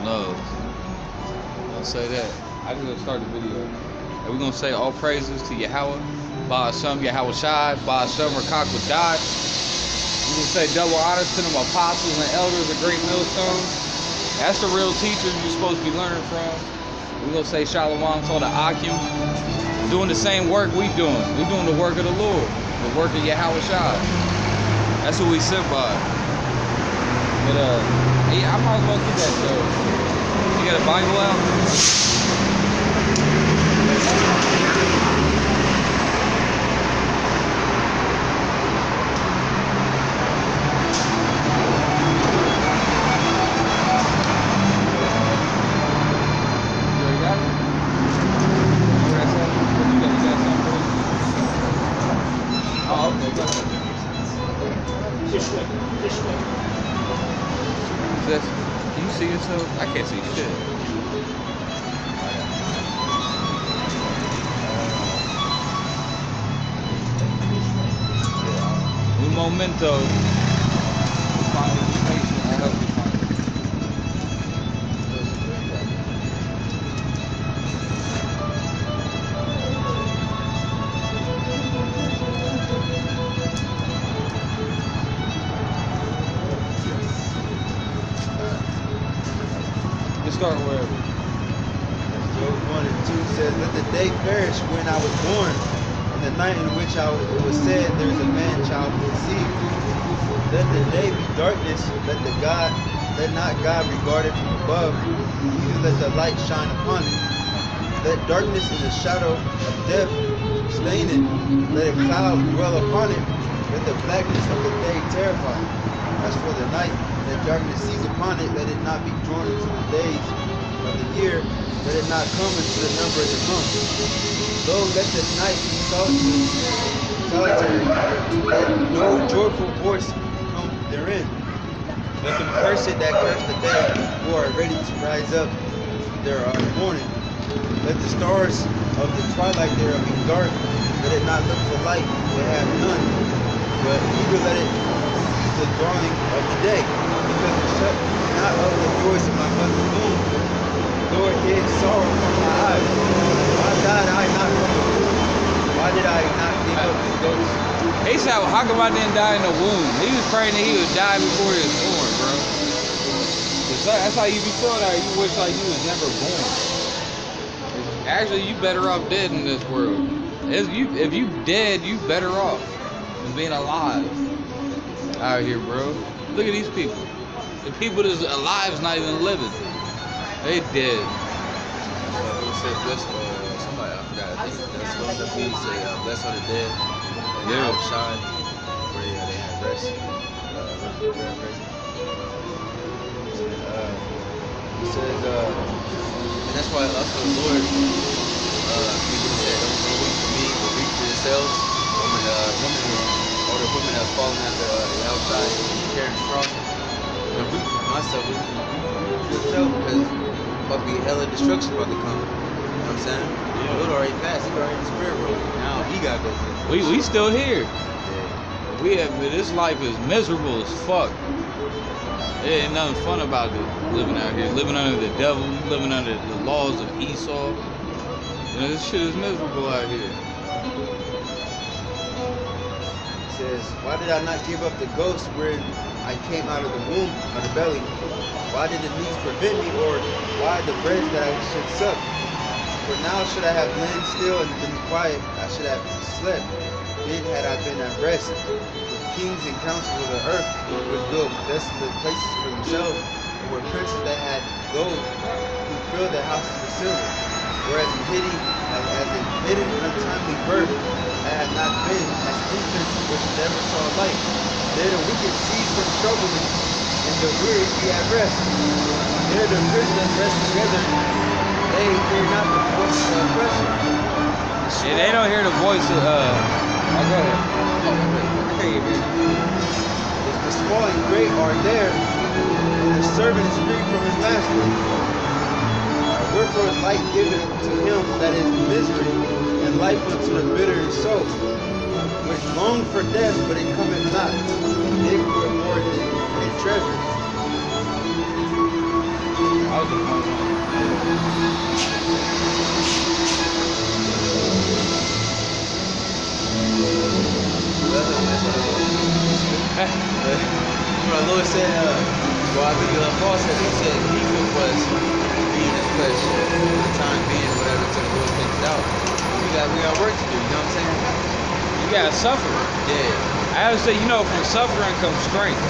no. Don't say that. I just gonna start the video. And we're gonna say all praises to Yahweh, by Hashem Yahweh Shai, by Hashem Rakak Dot. We're gonna say double honors to them apostles and elders of Great Millstone. That's the real teachers you're supposed to be learning from. We're gonna say Shalom to all the Akim. Doing the same work we doing. We doing the work of the Lord, the work of Yahweh Shai. That's what we sit by. But yeah, I might as well get that though. You got a Bible out? You already got it? Where that's at? You got something for it? Oh, okay, go ahead. This way. Can you see yourself? I can't see shit. Un momento. Finally, be patient. I'll help you find it. Start wherever. Job 1 and 2 says, let the day perish when I was born, and the night in which it was said, there is a man child conceived. Let the day be darkness, let not God regard it from above, neither let the light shine upon it. Let darkness and the shadow of death stain it, let a cloud dwell upon it, let the blackness of the day terrify it. As for the night, let darkness seize upon it, let it not be drawn into the days of the year, let it not come into the number of the months. Though let the night be solitary, let no joyful voice come therein. Let them curse it that curse the day, who are ready to rise up their morning. Let the stars of the twilight thereof be dark, let it not look for light, they have none, but neither let it the dawning of the day, because it shut not of the voice of my mother's womb, nor hid sorrow from my eyes. Why died I not from the womb? Why did I not give up the ghost? He said, well, how come I didn't die in the womb? He was praying that he would die before he was born, bro. That's how you be feeling that you wish like you was never born. Actually, you better off dead in this world. If you dead, you better off than being alive. Out here, bro. Look at these people. The people that's alive is not even living. They dead. He said, bless, somebody, I forgot, I think that's one of the things say, bless are the dead, and Yeah. outshine, where they have rest. He says, and that's why also the Lord, people said, don't wait for me, but wait for yourselves. Older women have fallen at the outside carrying the cross. And weep for myself, weep for yourself, because about to be hella destruction about to come. You know what I'm saying? The Lord already passed, he already in the spirit world. Now he gotta go through. We still here. Yeah. This life is miserable as fuck. There ain't nothing fun about it, living out here. Living under the devil, living under the laws of Esau. You know, this shit is miserable out here. Says, why did I not give up the ghost wherein I came out of the womb, of the belly? Why did the knees prevent me, or why the breast that I should suck? For now should I have lain still and been quiet, I should have slept. Then had I been at rest. With kings and councils of the earth would build desolate places for themselves, and were princes that had gold, who filled their houses with silver. Whereas in hidden untimely birth, I had not been as infants which never saw light. There the wicked cease from troubling, and the weary be at rest. There the prisoners rest together, they hear not the voice of oppression. Yeah, they don't hear the voice of, oh, go ahead. I can't hear you. The small and great are there, and the servant is free from his master. Wherefore is light given to him that is in misery, and life unto the bitter in soul, which long for death, but it cometh not. Dig for more than treasures. I was Well, I think Paul said he was being in flesh for the time being, whatever, until the Lord takes it out. We got work to do, you know what I'm saying? You gotta suffer. Yeah. I would say, from suffering comes strength.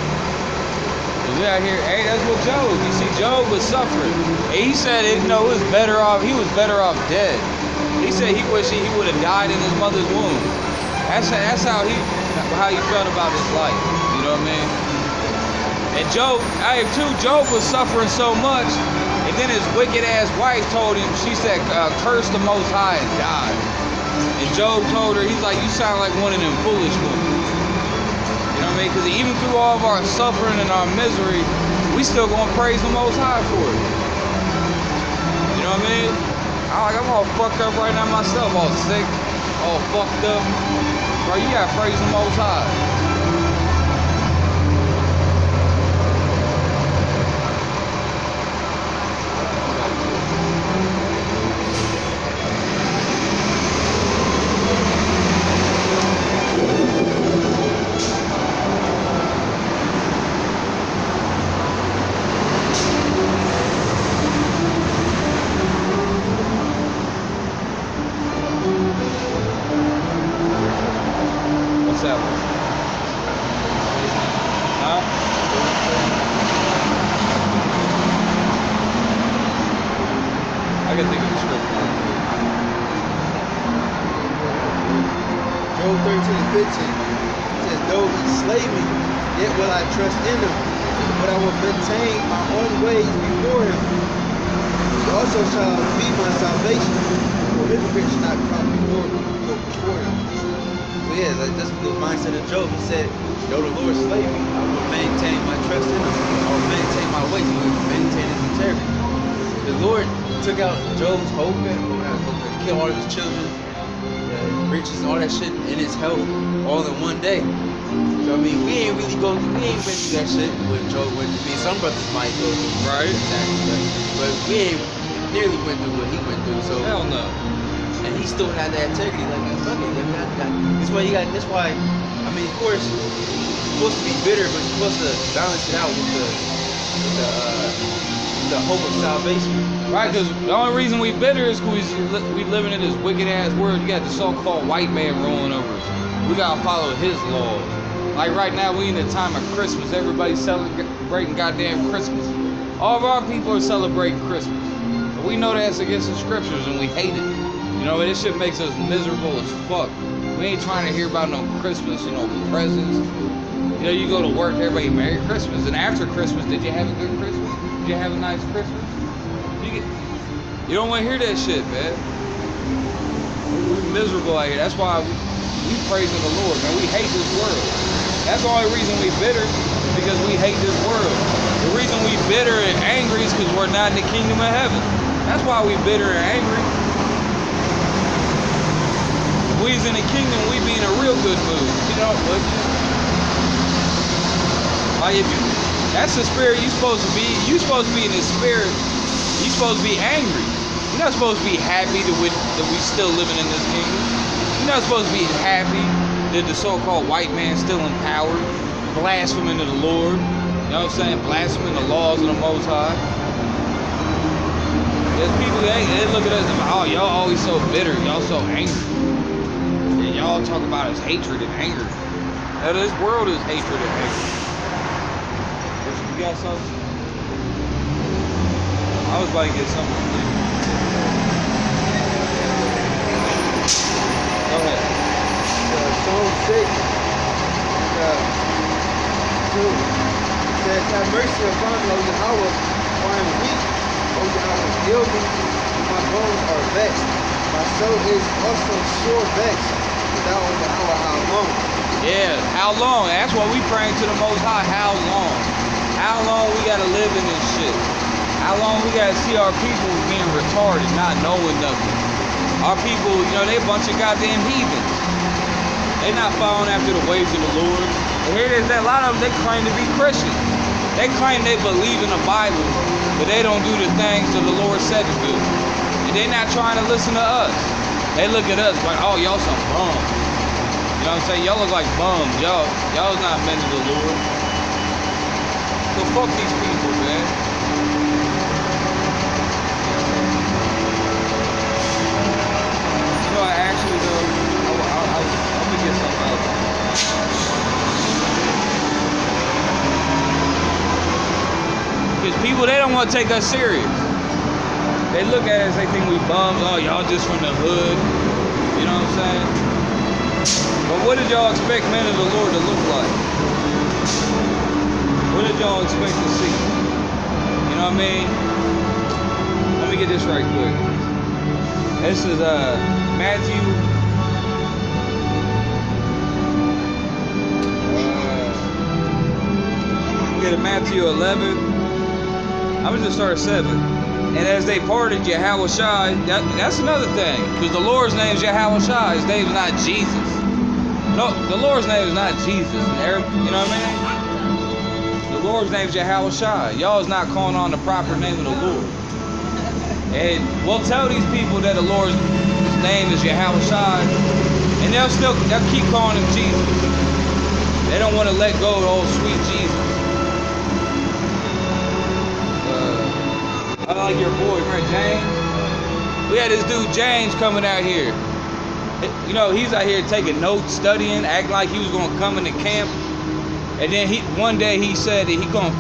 We out here, hey, that's what Job. You see, Job was suffering. And he said, it was better off. He was better off dead. He said he wished he would have died in his mother's womb. That's how he felt about his life. You know what I mean? And Job was suffering so much, and then his wicked ass wife told him, she said, curse the Most High and die. And Job told her, he's like, you sound like one of them foolish women. You know what I mean? Because even through all of our suffering and our misery, we still gonna praise the Most High for it. You know what I mean? I'm all fucked up right now myself, all sick, all fucked up. Bro, you gotta praise the Most High. What's that one? Huh? I can think of the script. Job 13:15 says, though he slay me, yet will I trust in him, but I will maintain my own ways before him. He also shall be my salvation, for hypocrites shall not come before him. So yeah, that's the mindset of Job. He said, though the Lord slay me, I will maintain my trust in him. I will maintain my ways. I will maintain his integrity. The Lord took out Job's whole family, he killed all of his children, riches, all that shit, and his health, all in one day. So I mean, we ain't been through that shit with Job. Some brothers might go through, right? Exactly, but we ain't nearly went through what he went through. So hell no. And he still had that integrity, like fuck it. That's why. I mean, of course, you're supposed to be bitter, but you're supposed to balance it out with the hope of salvation. Right, because the only reason we bitter is because we living in this wicked ass world. You got the so-called white man ruling over us. We gotta follow his laws. Like right now, we in the time of Christmas. Everybody's celebrating goddamn Christmas. All of our people are celebrating Christmas. But we know that's against the scriptures and we hate it. This shit makes us miserable as fuck. We ain't trying to hear about no Christmas, presents. You go to work, everybody, Merry Christmas. And after Christmas, did you have a good Christmas? Did you have a nice Christmas? You don't want to hear that shit, man. We're miserable out here. That's why we praising the Lord, man. We hate this world. That's the only reason we bitter, because we hate this world. The reason we bitter and angry is because we're not in the kingdom of heaven. That's why we bitter and angry. If we was in the kingdom, we'd be in a real good mood. That's the spirit you're supposed to be. You're supposed to be in the spirit. You're supposed to be angry. You're not supposed to be happy that we still living in this kingdom. You're not supposed to be happy that the so-called white man's still in power, blaspheming to the Lord. You know what I'm saying? Blaspheming the laws of the Most High. There's people that they look at us and oh, y'all always so bitter, y'all so angry. And y'all talk about is hatred and anger. Now, this world is hatred and anger. You got something? I was about to get something to drink. Go ahead. Psalm 6, 2. It says, have mercy upon me, O Yahweh, for I am weak. O Yahweh, heal me, for my bones are vexed. My soul is also sore vexed. And thou, O Yahweh, how long? Yeah, how long? That's what we praying to the Most High. How long? How long we gotta live in this shit? How long we gotta see our people being retarded, not knowing nothing? Our people, they a bunch of goddamn heathens. They not following after the ways of the Lord. And here it is, a lot of them, they claim to be Christians. They claim they believe in the Bible, but they don't do the things that the Lord said to do. And they not trying to listen to us. They look at us like, oh, y'all some bums. You know what I'm saying? Y'all look like bums. Y'all's not men of the Lord. So fuck these people, man. You know, I actually though, I'm gonna get something out of it. Because people, they don't want to take us serious. They look at us, they think we bums. Oh, y'all just from the hood. You know what I'm saying? But what did y'all expect men of the Lord to look like? What did y'all expect to see? You know what I mean? Let me get this right quick. This is Matthew. Get it, Matthew 11. I'm gonna just start at 7. And as they parted, Yahweh Shai, that's another thing. Because the Lord's name is Yahweh Shai. His name is not Jesus. No, the Lord's name is not Jesus. You know what I mean? The Lord's name is Yahweh Shai. Y'all is not calling on the proper name of the Lord. And we'll tell these people that the Lord's name is Yahweh Shai, and they'll keep calling him Jesus. They don't want to let go of the old sweet Jesus. I like your boy, right, James? We had this dude James coming out here. You know, he's out here taking notes, studying, acting like he was gonna come into camp. And then one day he said that he couldn't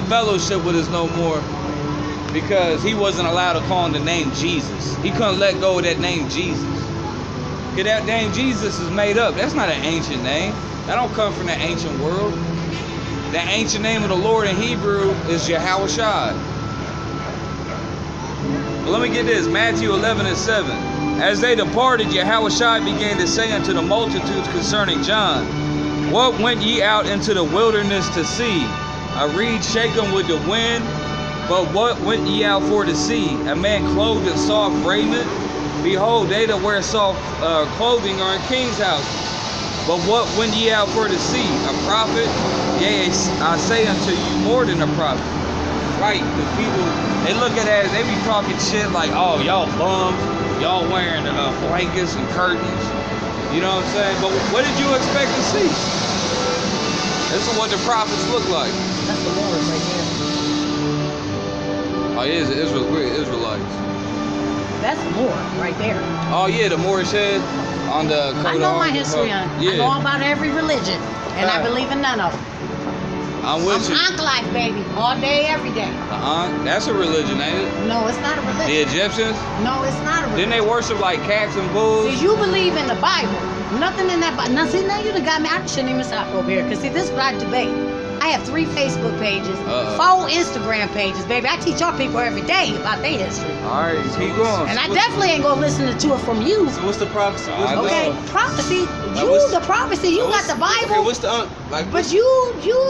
fellowship with us no more because he wasn't allowed to call him the name Jesus. He couldn't let go of that name Jesus. Cause that name Jesus is made up. That's not an ancient name. That don't come from the ancient world. The ancient name of the Lord in Hebrew is Yahweh Shai. Well, let me get this, Matthew 11 and 7. As they departed, Yahweh Shai began to say unto the multitudes concerning John, what went ye out into the wilderness to see? A reed shaken with the wind? But what went ye out for to see? A man clothed in soft raiment? Behold, they that wear soft clothing are in king's houses. But what went ye out for to see? A prophet? Yea, I say unto you, more than a prophet. Right, because people, they look at that, they be talking shit like, oh, y'all bums, y'all wearing blankets and curtains. You know what I'm saying? But what did you expect to see? This is what the prophets look like. That's the Lord right there. Oh, yeah, it's Israelites. That's the Lord right there. Oh, yeah, the Moorish head on the coat. I know my history on. Yeah. I know about every religion, and I believe in none of them. I'm with you. Ankh life, baby, all day, every day. That's a religion, ain't it? No, it's not a religion. The Egyptians? No, it's not a religion. Didn't they worship like cats and bulls? See, you believe in the Bible. Nothing in that Bible. Now, see, now you done got me. I shouldn't even stop over here. Because, see, this is what I debate. I have 3 Facebook pages, 4 Instagram pages, baby. I teach our people every day about their history. All right, keep going. And I definitely ain't going to listen to it from you. So what's the prophecy? Okay, prophecy. The prophecy. You got the Bible. Okay, what's the But you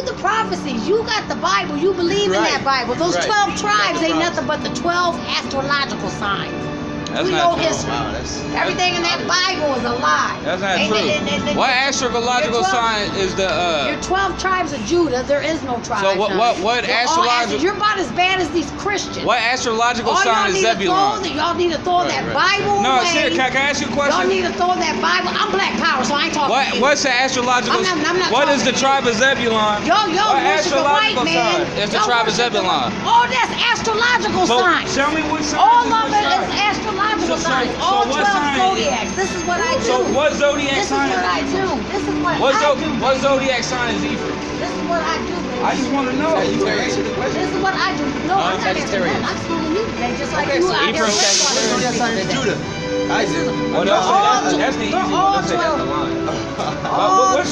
the prophecy. You got the Bible. You believe in that Bible. Those 12 tribes ain't nothing but the 12 astrological signs. That's we not know true. history. Wow, Everything in that Bible is a lie. That's not true. What astrological sign is the Your 12 tribes of Judah, there is no tribe. So what astrological? You're about as bad as these Christians. What astrological sign is Zebulon? Y'all need to throw that Bible No, away. seriously, can I ask you a question? Y'all need to throw that Bible. I'm Black Power, so I ain't talking to you. What's the astrological? I'm not what is the tribe talking of Zebulon? Yo, what worship a white astrological man. sign is the tribe of Zebulon? Oh, that's astrological signs. Tell me what sign. All of it is astrological signs. All what 12 sign? zodiacs. This is what I do. So what zodiac This is sign what I is do. This is what I do. What zodiac sign is Ephraim? This is what I do, baby. I just want to know. Sagittarius. This is what I do. No, I'm not answering that. I'm telling you today, just like you out here. Ephraim, Judah. Isaac. What else? That's the easy one. That's the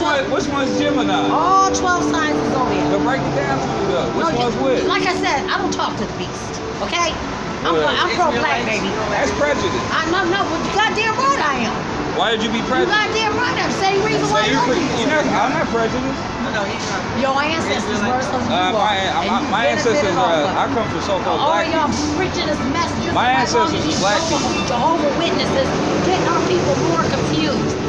line. Which one's Gemini? All 12 signs of zodiac. So break it down to me though. Which one's which? Like I said, I don't talk to the beast. Okay? I'm pro-black, baby. That's prejudice. No, but you goddamn right I am. Why did you be You prejudiced? goddamn right I'm. Same reason why you're I'm not prejudiced. No, he's not. your ancestors were so you are. My ancestors I come from so-called all black y'all people. preaching this message. My ancestors was black people. Jehovah Witnesses getting our people more confused.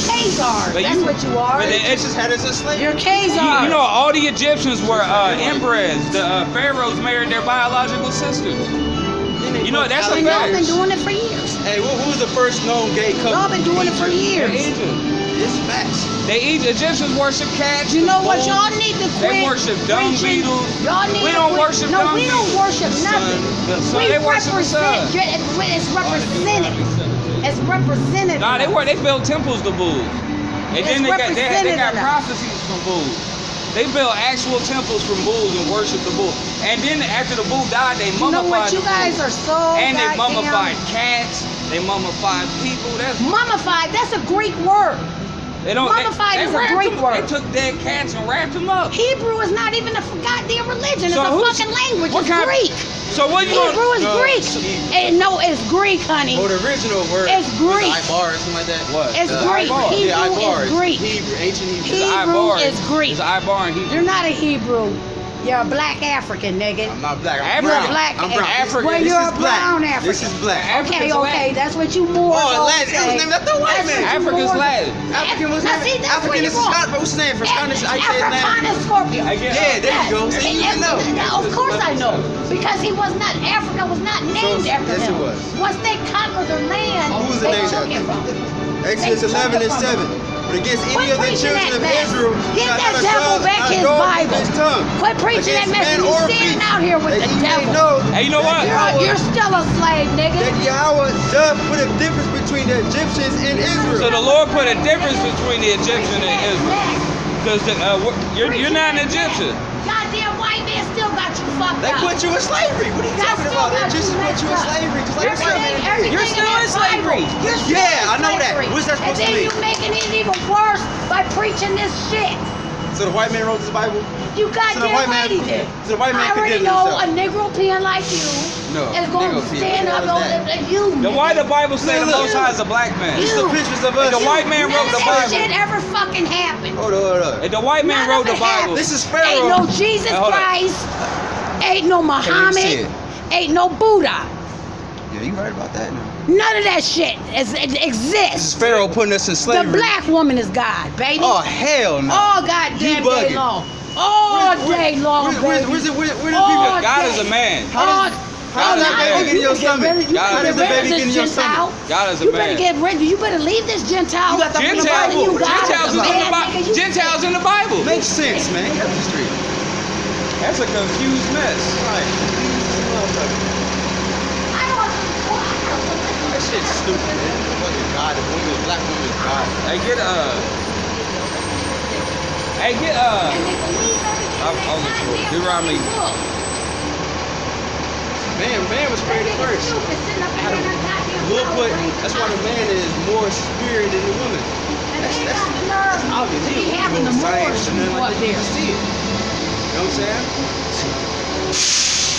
Khazars, But that's what you are. But it's just Had us a slave. You're Khazars. you know, all the Egyptians were inbreds. The pharaohs married their biological sisters. You know, that's a and y'all fact. been doing it for years. Hey, who was the first known gay couple? Y'all been doing it for years. Egypt. It's facts. Egyptians worship cats. You know what? bulls. Y'all need to quit. They worship dung preaching. beetles. Y'all need We to don't quit. worship No, dung we don't beetles. worship nothing. The sun. We They worship the sun. It's represented. It's represented. Nah, they built temples to bulls. And then they got represented. prophecies from bulls. They built actual temples from bulls and worship the bull. And then after the bull died, they You know mummified what? You the bull. guys are so And they goddamn- mummified cats. They mummified people. That's Mummified. That's a Greek word. they don't. Mummified they is a wrapped Greek them- word. They took dead cats and wrapped them up. Hebrew is not even a goddamn religion. It's So a who's- fucking language. what It's kind- Greek. So what you Hebrew doing? is No, Greek. it's Hebrew. No, it's Greek, honey. Or the original word. It's Greek. Ibar or something like that. What? It's The Greek. Ibar. Hebrew Yeah, Ibar. is Greek. Hebrew, ancient Hebrew. It's Hebrew Ibar. is Greek. It's Ibar and Hebrew. You're not a Hebrew. You're a black African, nigga. I'm not black. I'm African. brown. You're black. I'm brown. African. Well, This you're is a brown black. African. This is black. Okay, African's okay, Latin. that's what you more. Oh, gonna Latin. It was say. named after a white That's man. what you African's more- Latin. African was Now, named. see, that's African where is you're wrong. Scott. What's his name? For Scottish, I said Africanus name. Scorpio. I get- Yeah, there you go. See, you didn't know. Of course I know. Because he was not, Africa was not named after yes, him. it was. Once they conquered the land, Who was it they named took it after? from them. Exodus They took 11 it and from 7. But against any Quit of the preaching children that of mess. Israel, Give shall that not a devil tongue- back not his go from Bible. his tongue. Quit preaching that Against mess. man You or standing beast, out here with that the ye may devil. know Hey, you know that what? You're still a slave, nigga. That Yahweh doth put a difference between the Egyptians and Israel. So the Lord put a difference between the Egyptian and Israel. Because you're not an Egyptian. Goddamn white man still got you fucked They up. put you in slavery. What are you That talking still about? They got just you put you in messed up. slavery, just like You're the white saying man did. everything You're still in slavery. You're still Yeah, in I know that. slavery. What's that supposed to And mean? then you making it even worse by preaching this shit. So the white man wrote this Bible? You goddamn white right man- he did. so the white man I already condemned know himself. a Negro peon like you No, is going Negro to peon. stand What up the hell on is that? you. Then why the Bible say the Look. Most High is a black man? It's the pictures of us. The white man wrote the None of that Bible. shit ever fucking happened. Hold on. And the white man None wrote of the it Bible. happened. This is Ain't Pharaoh. no Jesus Hey, hold up. Christ. Ain't no see Muhammad. it. Ain't no Buddha. Yeah, you right about that now. None of that shit This is exists. Pharaoh putting us in The slavery. black woman is God, baby. Oh, hell no. All goddamn You day bugging. long. All day long, Where's baby. the All people? God day. is a man. All- How does that God is a baby man. get in your stomach? You God better is get a rid baby of get in this your Gentile. God is a You better man. get rid. You better leave this Gentile. You got that from the Gentiles, Bible. You God Gentiles is is a in the man, Bible. nigga. You Gentiles in the Bible. Makes sense, man. Get up the street. That's a confused mess. Right. I don't That shit's stupid, man. Fucking God, the woman, black woman is God. Hey, get And they believe everything I'll that look for it. goddamn Deuteronomy. book. Man was created That nigga first. stupid, sitting up there in that goddamn We'll power put. plane. That's why the man is more spirit than the woman. And That's they that's got the nerve obvious. to He be don't having know the science Moors and nothing up like that. You there. can see it. You know what I'm saying?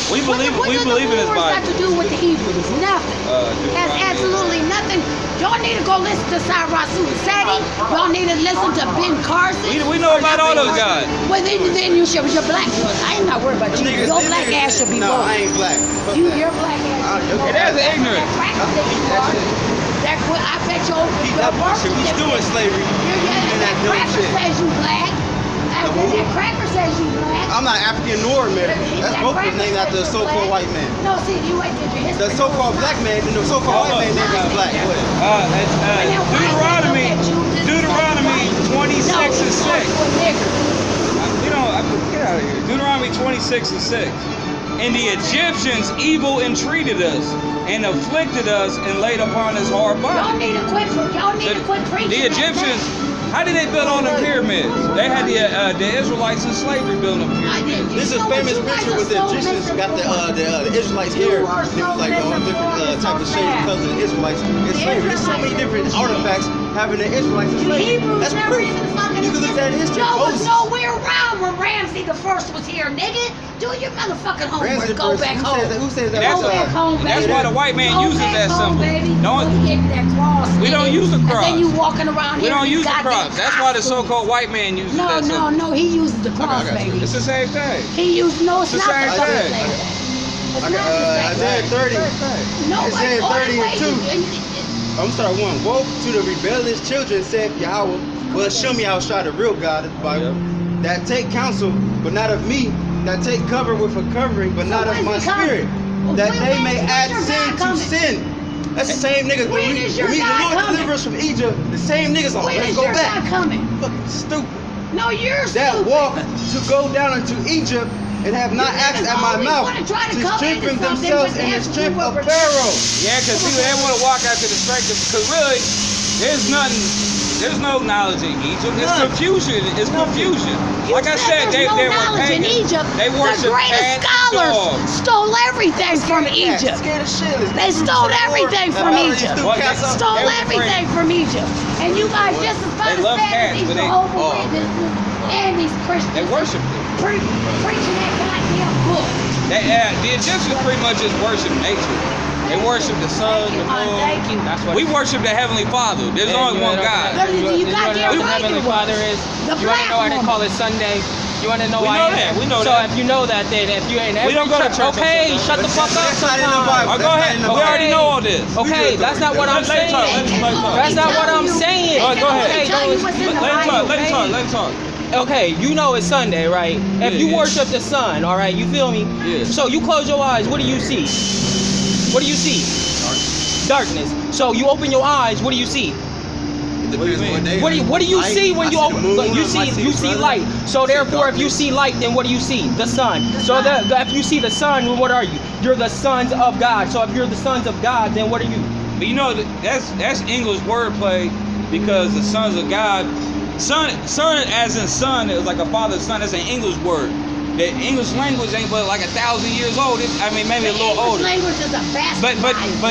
We believe What in do the His Moors got Bible. to do with the Hebrews? Nothing. Has Deuteronomy. absolutely nothing. Y'all need to go listen to Cyrus Seti. Y'all need to listen to Ben Carson. We know about all those guys. Well, then you should. You're black. I ain't not worried about you. Niggas- Your these black niggas- ass should be No, woke. I ain't black. Fuck You, that. your black ass. Oh, should be okay. woke. That's ignorant. That cracker said you are. I bet your Keep your that birth bullshit. We still in certificate- slavery. That that dumb cracker shit. says you black. That cracker says you black. I'm not African nor American. That's That both of cracker them named says after a you're so-called black. white man. No, see, you ain't did your history. The so-called black man and the so-called white man named him black. What? Deuteronomy 26 and 6. We don't. Get out of here. Deuteronomy 26 and 6. And the Egyptians evil entreated us and afflicted us and laid upon us hard Y'all bondage. need to quit. Y'all need to quit preaching. The Egyptians, how did they build all the pyramids? They had the Israelites in slavery building them pyramids. This is a famous picture with the Egyptians got the Israelites hair. It was like all different type of shades of colors of the Israelites in slavery. There's so many different artifacts having the Israelites in slavery. Hebrews That's never proof. even fucking You can look at history. Y'all was Moses. nowhere around when Ramsey the first was here, nigga. Do your motherfucking homework. Ramsey Go first. back Who home. says that? Who says that? That's Go back home, and that's baby. why the white man Go uses back that home, symbol. baby. Don't- He gave you that cross. We don't nigga. use the And cross. then you walking around We here don't in use the goddamn cross. That's why the costumes. so-called white man uses No, that symbol. no, he uses the cross, got you. baby. It's the same thing. He used no. It's It's the not same the same thing. thing. It's I not got the Isaiah same 30. thing. No, Isaiah but 30 and 2. you- I'm start 1. Woe to the rebellious children, saith Yahweh. Well, show me how try the real God of the Bible. That take counsel, but not of me. That take cover with a covering, but not So of my when's he coming? spirit. That When- they may when's add your sin God to coming? sin, That's the same niggas. When is your the God Lord coming? deliver us from Egypt, the same niggas on. When Let's is go your back. God coming? Fucking stupid. No, you're That stupid. walk to go down into Egypt and have not You asked niggas at my always mouth wanna try to to come strengthen into something, themselves but in the that's strength what of we're- Pharaoh. Yeah, because people they want to walk out to the strength because really, there's no knowledge in Egypt. It's None. confusion. It's confusion. You Like I said, there's they no were knowledge in pagan. Egypt. They The worship greatest cats, scholars dogs. stole everything from Egypt. Scared of shit. They stole everything from Egypt. Well, they Stole were everything from Egypt. And you guys just as They fun love as cats, these but they- Jehovah's Witnesses and these Christians They worship it. preaching that goddamn book. The Egyptians pretty much just worship nature. They worship the sun, Thank you, the hon, moon. thank you. That's what We worship the Heavenly Father. There's only one God. You wanna goddamn know what right Heavenly it was. Father is? The You want to know why black they call it Sunday? You want to know We why? know that. We know so that. if you know that, then if you in every We don't go to church on okay, Sunday. shut the fuck up. That's not in the sometimes. Bible. Oh, That's go not ahead. in the We Bible. already know all this. Okay, that's not what I'm Let him saying. talk. Let him talk. That's not what I'm saying. Go ahead. They tell you what's in the Let him talk. Bible. Let him talk. Let him talk. Okay, you know it's Sunday, right? If Yeah, you yeah. worship the sun, all right, you feel me? Yeah. So you close your eyes, what do you see? What do you see? Darkness. So you open your eyes, what do you see? It What do you depends on mean? day. What do you Light. see when I you see the open? moon, You I might see the brother. light. So I see therefore, if you darkness. see light, then what do you see? The sun. The So sun. if you see the sun, what are you? You're the sons of God. So if you're the sons of God, then what are you? But you know that's English wordplay because the sons of God, son as in son is like a father's son. That's an English word. The English language ain't but like 1,000 years old. I mean maybe a little older. Language is a vast But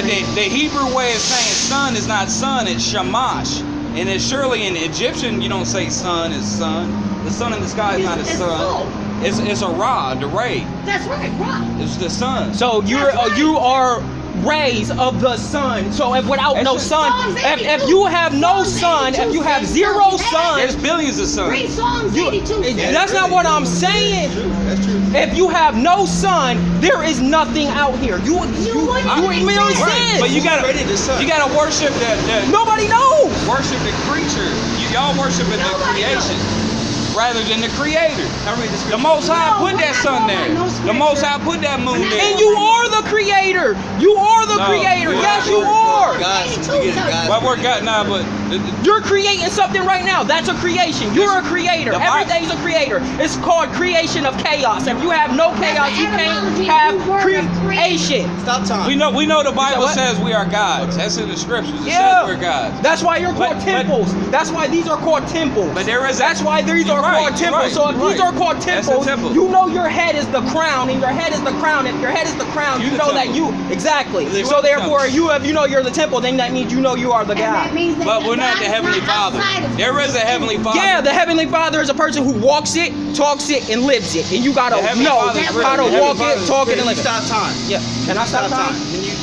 the Hebrew way of saying son is not son, it's shamash. And it's surely in Egyptian you don't say son is son. The sun in the sky is not a It's sun. soul. It's a ra, the ray. That's right, right. It's the sun. So That's right. you are rays of the sun. So if without That's no just- sun, Psalms if 82. you have no Psalms sun, 82 if you have says zero something sun, There's billions of suns. Read Psalms You- 82. it- that's not what I'm saying. That's true. If you have no sun, there is nothing out here. You wouldn't it makes exist. sense. But you Created the sun. gotta worship the Nobody knows. worship the creature. Y'all worshiping the Nobody creation rather than the creator. I read the The Most High No, put we're that not sun going there. by no The scripture. Most High put that moon We're not there. And you are the creator. You are the No, creator. you Yes, are. you are. God's beginning, God's Well, we're got now, but You're creating something right now. That's a creation. You're a creator. The Bible- Everything's a creator. It's called creation of chaos. If you have no chaos, you can't etymology have of the word creation. Stop time. we know the Bible what? says we are gods. That's in the scriptures. It Yeah. says we're gods. That's why you're called But- temples. That's why these are called temples. But there is a- That's why these You're are right, called you're temples. right, So if you're these right. are called That's a temples, temple. you know your head is the crown, and your head is the crown. If your head is the crown, You you the know that temple. you exactly. You So the therefore, temple. if you know you're the temple, then that means you know you are the And God. that means that But we're not God the is Heavenly not Father. outside of There is a Heavenly Father. Yeah, the Heavenly Father is a person who walks it, talks it, and lives it. And you gotta The Heavenly know Father is real. how to The Heavenly walk Father it, is talk it, Can and you live it. stop time? Yeah. Can I stop time?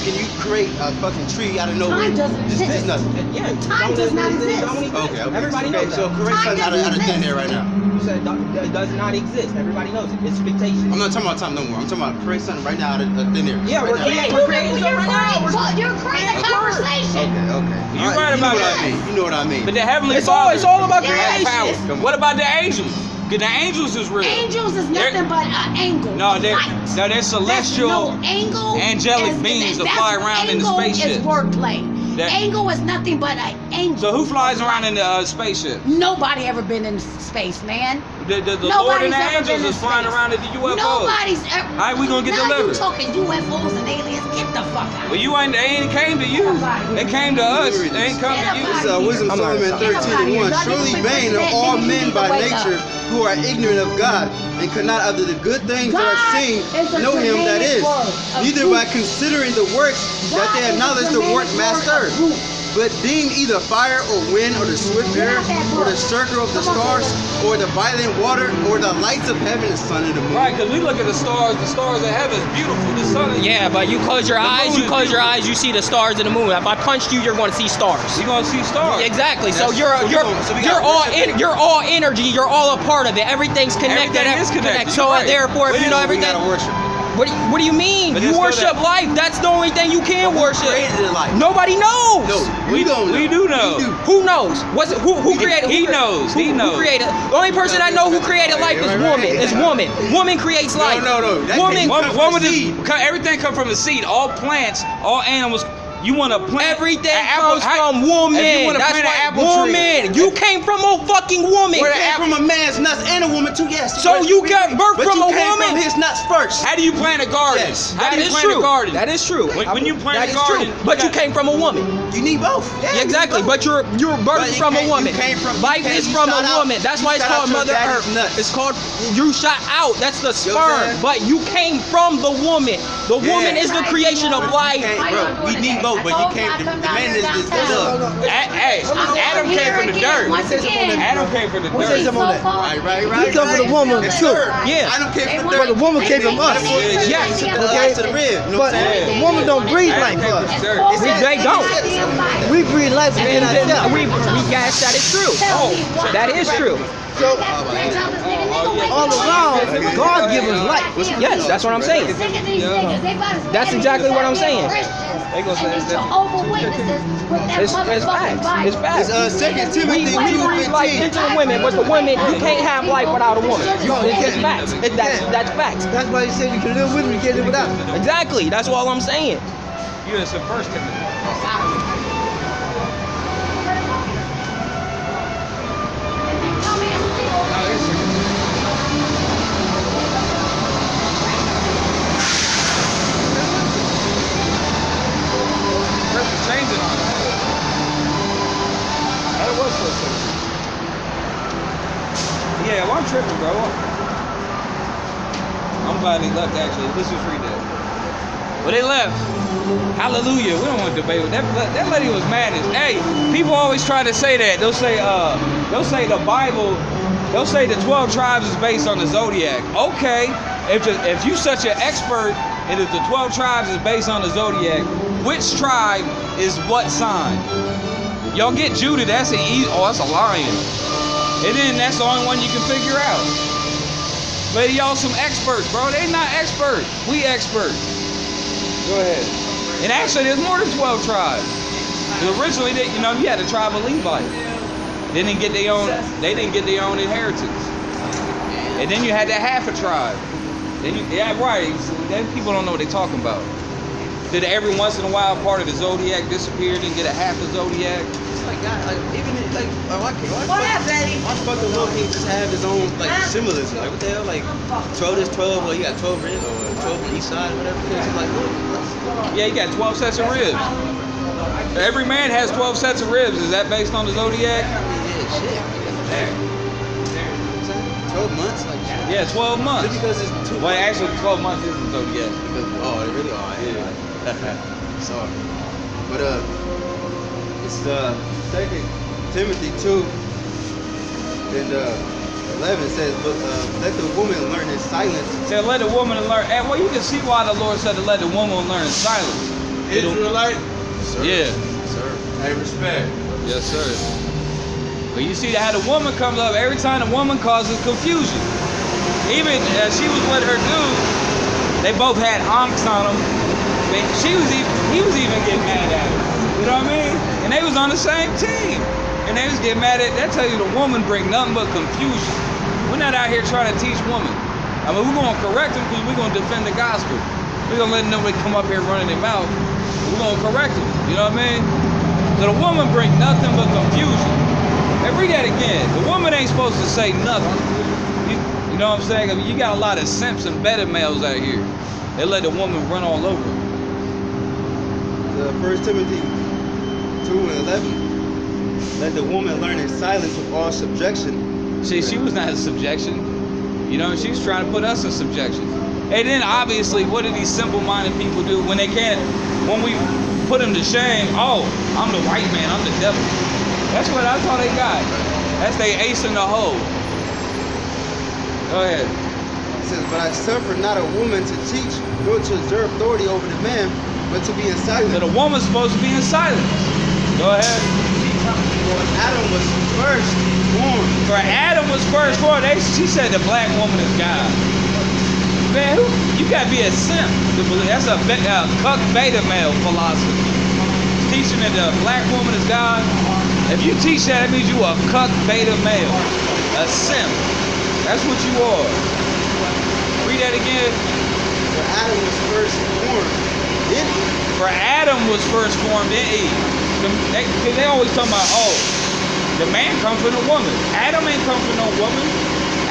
Can you create a fucking tree out of nowhere? Time doesn't Just exist. nothing. Yeah. Time does not exist. Okay. Everybody okay, knows so that. create Time something out doesn't of thin exist. air right now. You said it does not exist. Everybody knows it. It's fictitious. I'm not talking about time no more. I'm talking about create something right now out of thin air. Yeah, right we're now. creating- You're creating something right now. You're creating a conversation. Okay. You're All right you know about what that. I mean. You know what I mean. But the Heavenly It's Father all about Yeah, has creation. power. it's- What about the angels? Because the angels is real. Angels is They're- nothing but an angle. No, of they're light. no, they're celestial. No, angle angelic is- beings that that's- fly around in the angle spaceship. is wordplay. That- Angle is nothing but an angle. So who flies of around light. in the spaceship? Nobody ever been in space, man. The Lord Nobody's and the ever angels been in is flying space. around in the UFOs. Nobody's ever. How we gonna get now delivered? You talking UFOs and aliens? Get the fuck out. Well, you ain't. They ain't came to you. They came to us. They ain't come to you. This is Wisdom I'm Solomon not- 13:1. Y'all Surely niggas vain been are all president, men niggas by need to wake nature who are ignorant of God and cannot after the good things that are God seen is a know him that created is, word of neither truth. by considering the works that they acknowledge the work master, but deem either fire or wind or the swift air or the circle of the stars or the violent water or the lights of heaven, the sun and the moon. Right, because we look at the stars. The stars of heaven is beautiful. The sun is. Yeah, but you close your The eyes, moon you is close your beautiful. eyes, you see the stars and the moon. If I punched you, you're going to see stars. You gonna see stars. Exactly. So That's- you're so we you're gonna- so we you're gotta all worship it. you're all energy. You're all a part of it. Everything's connected. Everything is connected. So You're right. therefore, if you know We everything, gotta worship. what do you mean? But You that's worship still life. That's the only thing you can worship. Created the light. Nobody knows. No, We don't. we do know. We do. Who knows? Who created? He who cre- knows. Who, He knows. Who created? The only person I know who created life is woman. Is woman. Woman creates life. No. That Woman. came One from woman the is, seed. everything come from the seed. All plants, all animals. You want to plant Everything an apple- comes from woman. If you wanna That's plant an why apple tree. woman. You came from a fucking woman. Where came from a man's nuts and a woman too, yes. So you got birth but from you a came woman. from his nuts first. How do you plant a garden? Yes. How do That you is plant true. a garden? That is true. When you plant That a is garden, true. But you got- came from a woman. You need both. Yeah, Yeah, exactly. you need both. But you're But birthed you from a came- woman. you came from- Life you is came- from you a shot out- woman. That's you why it's shot out called your Mother daddy's Earth. nuts. It's called you shot out. That's the You know what I'm sperm. saying? But you came from the woman. The woman is the creation of life. Bro, we need both, but you can't. The man is the love. Hey, Adam came from the dirt. Adam came from the What's that dirt. something on that? Right. We come from the woman, Yes, too. sir. Yeah. I don't care from the But dirt. the woman came from us. Yes. Okay. To the rib. You know what But I'm saying? the woman don't breathe Adam like came from us. the dirt. They don't. We breathe life within And then ourselves. we guess that is true. That is true. So all around, God give us life. Yes, that's what I'm saying. That's exactly what I'm saying. They gonna say it's It's facts. It's facts. It's 2 Timothy We breathe life 2:15. into the women, but the women, you can't have life without a woman. It's facts. That's facts. That's why he said you can live with him, you can't live without him. Exactly. That's all I'm saying. You is the first Timothy. First changing on it. That was so simple. Yeah, well, I'm tripping, bro. I'm glad they left, actually. Let's just read that. Well, they left. Hallelujah. We don't want to debate with that. That lady was mad as. Hey, people always try to say that. They'll say the Bible. They'll say the 12 tribes is based on the zodiac. Okay, if you such an expert, and if the 12 tribes is based on the zodiac, which tribe is what sign? Y'all get Judah. That's an easy. Oh, that's a lion. And then that's the only one you can figure out. But y'all some experts, bro. They not experts. We experts. Go ahead. And actually, there's more than 12 tribes. Originally, you had the tribe of Levi. They didn't get their own. They didn't get their own inheritance. And then you had that half a tribe. Yeah, right. Then people don't know what they're talking about. Did every once in a while part of the zodiac disappear? Didn't get a half the zodiac? It's like God, like even like why What happened, Betty? why the fuck the Lord can't just have his own like symbolism? Like what the hell? Like 12 is 12, or you got 12 ribs, or 12 on each side, whatever. Because it's like what? Yeah, you got 12 sets of ribs. Every man has 12 sets of ribs. Is that based on the zodiac? Yeah, shit. There. 12 months, like Yeah, 12 months. just because it's too. Well, actually, 12 months isn't zodiac. Because, oh, it really? Oh, yeah. Sorry. But it's 2 Timothy 2 and 11 says, but let the woman learn in silence. Say, let the woman learn. And well, you can see why the Lord said to let the woman learn in silence. Israelite? Yeah. Sir. Hey, respect. Yes, sir. But you see how the woman comes up, every time the woman causes confusion. Even she was with her dude, they both had honks on them. He was even getting mad at her. You know what I mean? And they was on the same team. And they was getting mad at, that tell you the woman bring nothing but confusion. We're not out here trying to teach women. I mean, we're going to correct them because we're going to defend the gospel. We're going to let nobody come up here running their mouth. We're going to correct them. You know what I mean? So the woman bring nothing but confusion. Hey, read that again. The woman ain't supposed to say nothing. You know what I'm saying? I mean, you got a lot of simps and beta males out here. They let the woman run all over them. 1 Timothy 2 and 11. Let the woman learn in silence with all subjection. See, she was not in subjection. You know, she was trying to put us in subjection. And then obviously, what do these simple-minded people do when they can't, when we put them to shame? Oh, I'm the white man, I'm the devil. That's all they got. That's they ace in the hole. Go ahead. It says, but I suffer not a woman to teach, nor to exert authority over the man, but to be in silence. So the woman's supposed to be in silence. Go ahead. For Adam was first born. For Adam was first born. She said the black woman is God. Man, you gotta be a simp to believe. That's a cuck beta male philosophy. Teaching that the black woman is God. If you teach that, it means you a cuck beta male. A simp. That's what you are. Read that again. For Adam was first born. Then For Adam was first formed in Eve. Because they always talking about, oh, the man comes from the woman. Adam ain't come from no woman.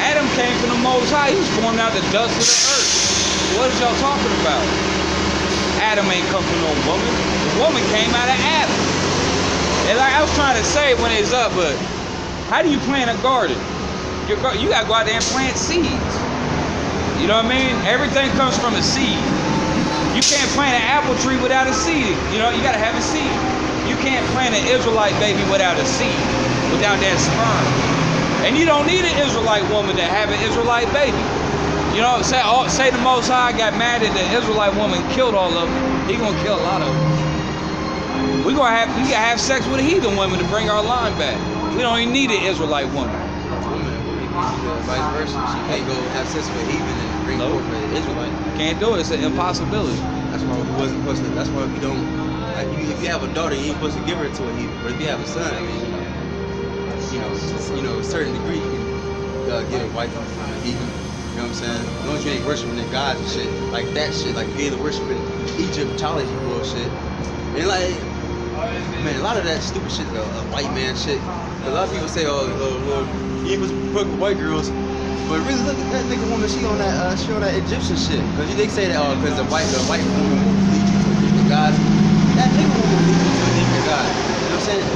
Adam came from the Most High. He was formed out of the dust of the earth. What is y'all talking about? Adam ain't come from no woman. The woman came out of Adam. And like I was trying to say when it's up, but how do you plant a garden? You gotta go out there and plant seeds. You know what I mean? Everything comes from a seed. You can't plant an apple tree without a seed. You know, you gotta have a seed. You can't plant an Israelite baby without a seed, without that sperm. And you don't need an Israelite woman to have an Israelite baby. You know, say the Most High got mad at the Israelite woman, killed all of them. He gonna kill a lot of them. We gotta have sex with a heathen woman to bring our line back. We don't even need an Israelite woman. Vice versa. She can't go have sex with a heathen and bring forth an Israelite. Can't do it. It's an impossibility. That's why we wasn't supposed to. That's why we don't. Like, if you have a daughter, you ain't supposed to give her to a heathen. But if you have a son, I mean, a certain degree, you can give a wife to a heathen. You know what I'm saying? As long as you ain't worshiping the gods and shit like that shit, like being worshiping Egyptology bullshit. And like, man, a lot of that stupid shit, a white man shit. A lot of people say, oh, he was fuck with white girls, but really look at that nigga woman. She on that Egyptian shit. Cause they say that, oh, cause the white woman will lead you to a different god. That nigga woman will lead you to a different god. You know what I'm saying?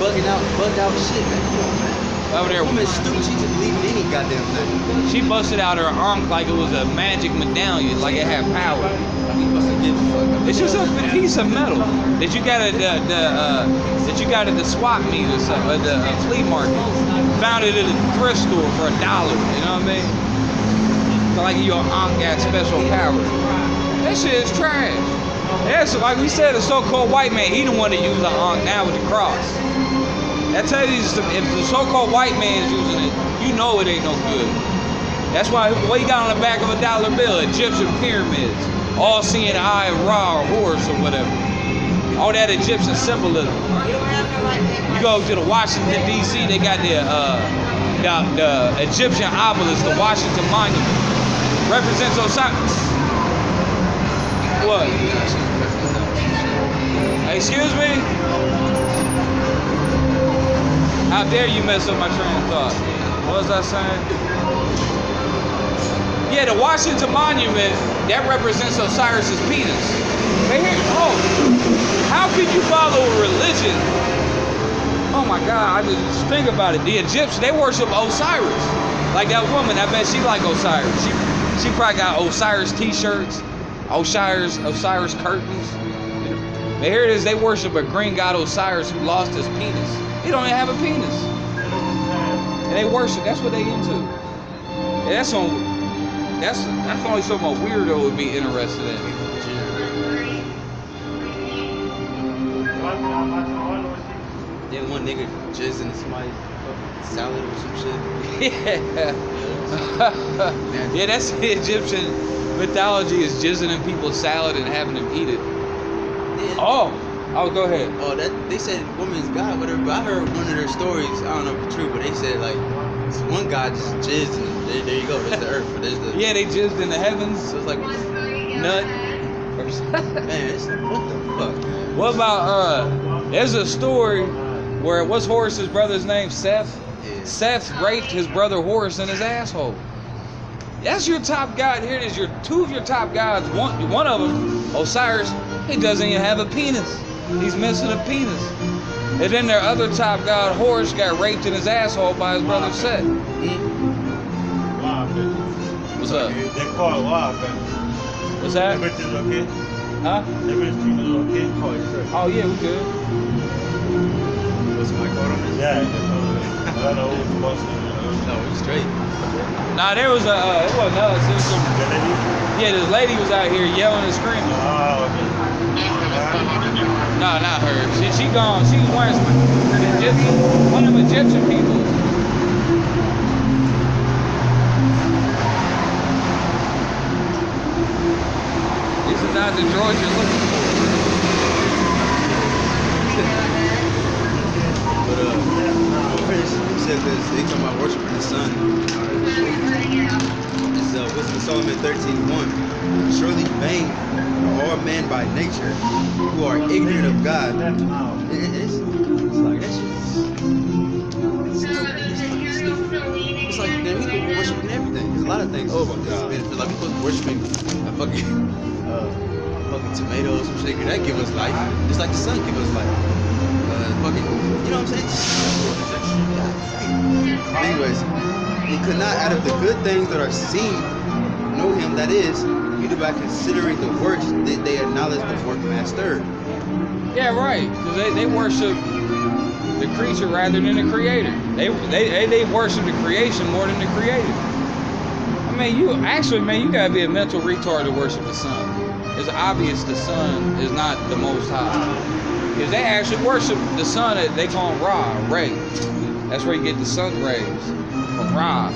Bugged out shit, man. Come on, man. Over there, woman is stupid. She just believing any goddamn thing. She busted out her arm like it was a magic medallion, like it had power. He must have given a fuck. It's just a piece of metal that you got at the swap meet or something, at the flea market. Found it at a thrift store for $1. You know what I mean? So like your aunt got special power. That shit is trash. That's like we said, a so-called white man. He the one that used the ankh now with the cross. I tell you, if the so-called white man is using it, you know it ain't no good. That's why what he got on the back of a dollar bill, Egyptian pyramids, all seeing eye, Ra, or horse, or whatever. All that Egyptian symbolism. You go to the Washington D.C., they got the Egyptian obelisk, the Washington Monument, represents Osiris. What? Excuse me? How dare you mess up my train of thought? What was I saying? Yeah, the Washington Monument, that represents Osiris's penis. But here, how could you follow a religion? Oh my God, I just think about it. The Egyptians, they worship Osiris. Like that woman, I bet she like Osiris. She probably got Osiris t-shirts, Osiris curtains. But here it is, they worship a green god Osiris who lost his penis. He don't even have a penis. And they worship, that's what they into. And that's only something a weirdo would be interested in. Then one nigga jizz in somebody's salad or some shit. Yeah. Yeah, that's the Egyptian mythology, is jizzing in people's salad and having them eat it. Oh, go ahead. Oh, they said woman's God, whatever. But I heard one of their stories. I don't know if it's true, but they said like this one guy just jizzed, and there you go. There's the earth. There's the yeah, they jizzed in the heavens. So it's like nut. Man, it's like, what the fuck? What about there's a story where what's Horus's brother's name? Seth. Yeah. Seth raped his brother Horus in his asshole. That's your top god. Here it is. Two of your top gods. One of them, Osiris, he doesn't even have a penis. He's missing a penis. And then their other top god, Horus, got raped in his asshole by his brother Seth. What's up? They call it wild, man. What's that? Everything's okay? Huh? Everything's okay? Oh, it's right. Oh yeah, we good. What's my call on this? Yeah, I don't know who's supposed to. No, it's straight. Nah, there was it wasn't us. It was some, yeah, this lady was out here yelling and screaming. Oh, okay. No, not her. She gone. She was wearing one of them Egyptian people. This is not the George you're looking for. But you said this. They talking about worshiping the sun. It's Wisdom of Solomon 13:1. Surely vain are all men by nature who are ignorant of God. It's like that shit. It's like they're people worshiping everything. There's a lot of things. Oh my God. Like people worshiping a fucking tomatoes, some shit. That give us life. Just like the sun give us life. Fucking, you know what I'm saying? Anyways, he could not out of the good things that are seen know him, that is, either by considering the works that they acknowledge the workmaster. Yeah, right. Because they worship the creature rather than the creator. They worship the creation more than the creator. I mean, you gotta be a mental retard to worship the sun. It's obvious the sun is not the most high. Because they actually worship the sun, they call him Ra, Ray. That's where you get the sun rays from Ra.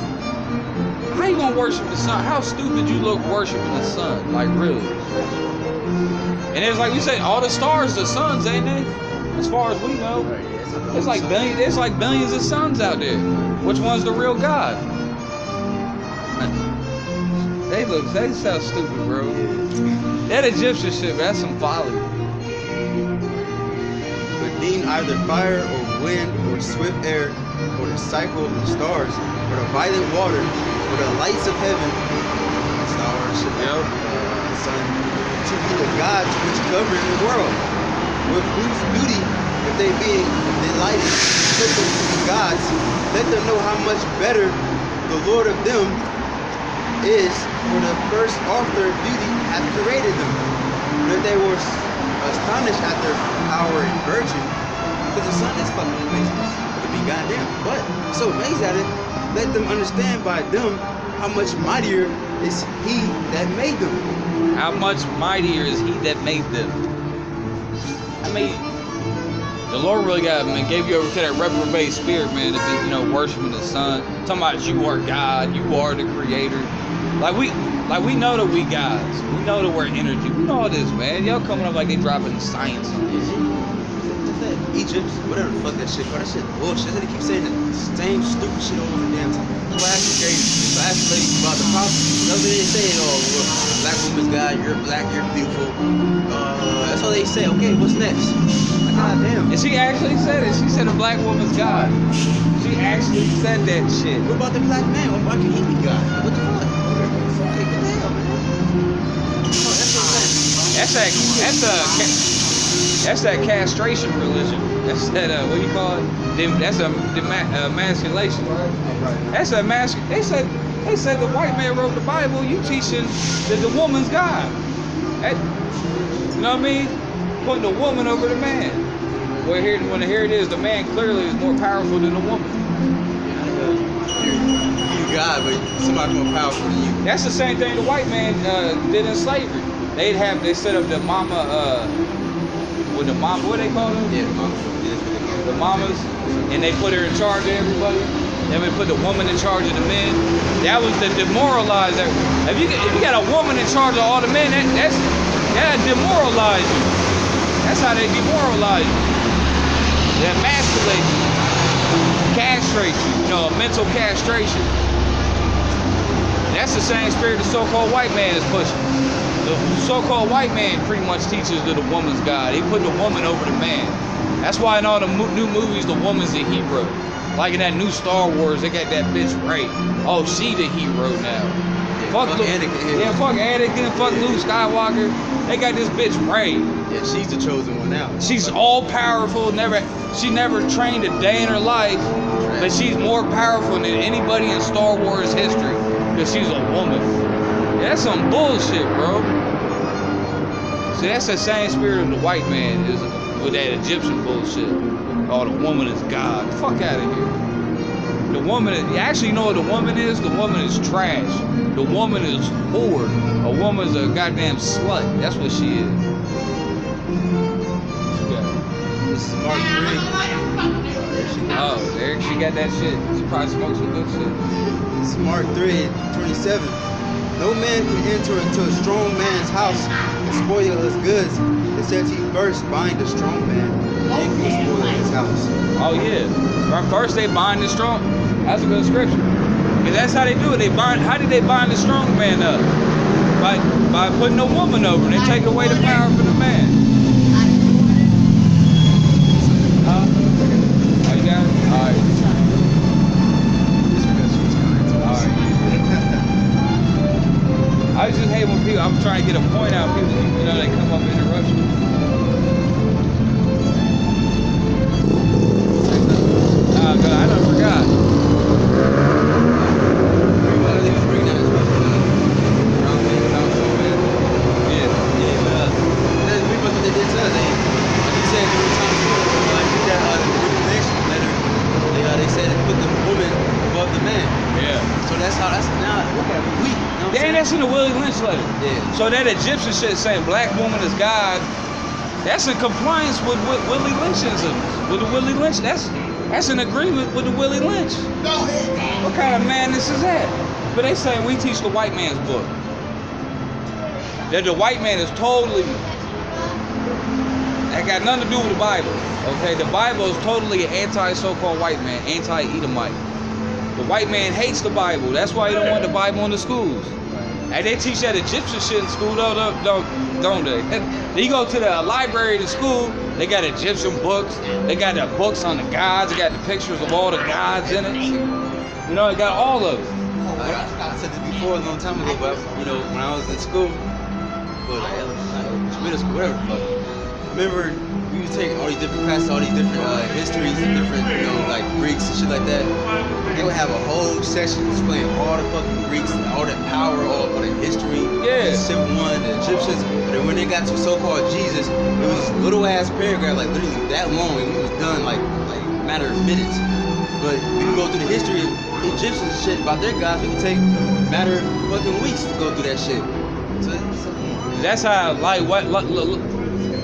How you gonna worship the sun? How stupid you look worshiping the sun? Like, really? And it's like we say, all the stars, the suns, ain't they? As far as we know. It's like billions of suns out there. Which one's the real God? They sound stupid, bro. That Egyptian shit, that's some folly. But deem either fire or wind or swift air or the cycle of the stars or the violent water or the lights of heaven, stars, sun, to be the gods which govern the world, with whose beauty, if they be delighted, took them to be gods, let them know how much better the Lord of them is, for the first author of beauty hath created them. But they were astonished at their power and virtue, because the sun is fucking amazing. It could be goddamn. But so amazed at it, let them understand by them how much mightier is he that made them. How much mightier is he that made them? I mean, the Lord really gave you over to that reprobate spirit, man, to be, worshiping the sun. Talking about you are God, you are the creator. Like we know that we gods. We know that we're energy. We know all this, man. Y'all coming up like they dropping science on this. Egypt, whatever the fuck that shit, bro. That shit bullshit. They keep saying the same stupid shit all the damn time. Class lady about the prophet. That's what they say. Black woman's God, you're black, you're beautiful. That's all they say. Okay, what's next? Like, goddamn. And she actually said it. She said a black woman's God. She actually said that shit. What about the black man? Why can't he be God? What the fuck? Like, what the hell, man? That's that castration religion. That's that what do you call it? That's a emasculation. That's a They said the white man wrote the Bible. You teaching that the woman's God. You know what I mean? Putting the woman over the man. Well, here it is. The man clearly is more powerful than the woman. You God, but somebody more powerful than you. That's the same thing the white man did in slavery. They set up the mama. With the mom, what they call them? Yeah, the mama. The mamas, and they put her in charge of everybody. Then we put the woman in charge of the men. That was the demoralizer. If you got a woman in charge of all the men, that demoralize you. That's how they demoralize you. They emasculate you, castrate you. Mental castration. That's the same spirit the so-called white man is pushing. The so-called white man pretty much teaches that the woman's God. He put the woman over the man. That's why in all the new movies, the woman's the hero. Like in that new Star Wars, they got that bitch Rey. Oh, she the hero now. Fuck Anakin. Yeah, fuck Anakin, fuck Luke Skywalker. They got this bitch Rey. Yeah, she's the chosen one now. She's all powerful. She never trained a day in her life, but she's more powerful than anybody in Star Wars history because she's a woman. Yeah, that's some bullshit, bro. See, that's the same spirit of the white man is with that Egyptian bullshit. Oh, the woman is God. Fuck out of here. The woman, you know what the woman is? The woman is trash. The woman is whore. A woman is a goddamn slut. That's what she is. This is Mark 3. Oh, there she got that shit. She probably smoked some good shit. This is Mark 3:27. No man can enter into a strong man's house and spoil his goods, except he first bind the strong man, then he will spoil his house. Oh yeah. First they bind the strong. That's a good scripture. Because that's how they do it. How did they bind the strong man up? By By putting a woman over, they take away the power from the man. Huh? Oh, you got it? All right. I just hate when people, I'm trying to get a point out, people, you know, they come up and interrupt you. Oh, God, I done forgot. They said it put the woman above the man. Yeah. So that's now look at it, weak. You know what I'm Damn, that's in the Willie Lynch letter. Yeah. So that Egyptian shit saying black woman is God, that's in compliance with Willie Lynchism. With the Willie Lynch, that's in agreement with the Willie Lynch. What kind of madness is that? But they say we teach the white man's book. That the white man is totally, that got nothing to do with the Bible. Okay, the Bible is totally an anti-so-called white man, anti-Edomite. The white man hates the Bible. That's why he don't want the Bible in the schools. And they teach that Egyptian shit in school, don't they? Then you go to the library to school, they got Egyptian books. They got the books on the gods. They got the pictures of all the gods in it. You know, they got all of it. I said this before a long time ago, but you know, when I was in school, middle school, whatever the fuck. Remember, we would take all these different classes, all these different histories and different, you know, like Greeks and shit like that. They would have a whole section displaying all the fucking Greeks, all the power, all the history, the Civil War, the Egyptians. But then when they got to so-called Jesus, it was this little ass paragraph, like literally that long, and it was done like a matter of minutes. But we can go through the history of Egyptians and shit about their gods. We can take a matter of fucking weeks to go through that shit. So that's how, like, what? Look,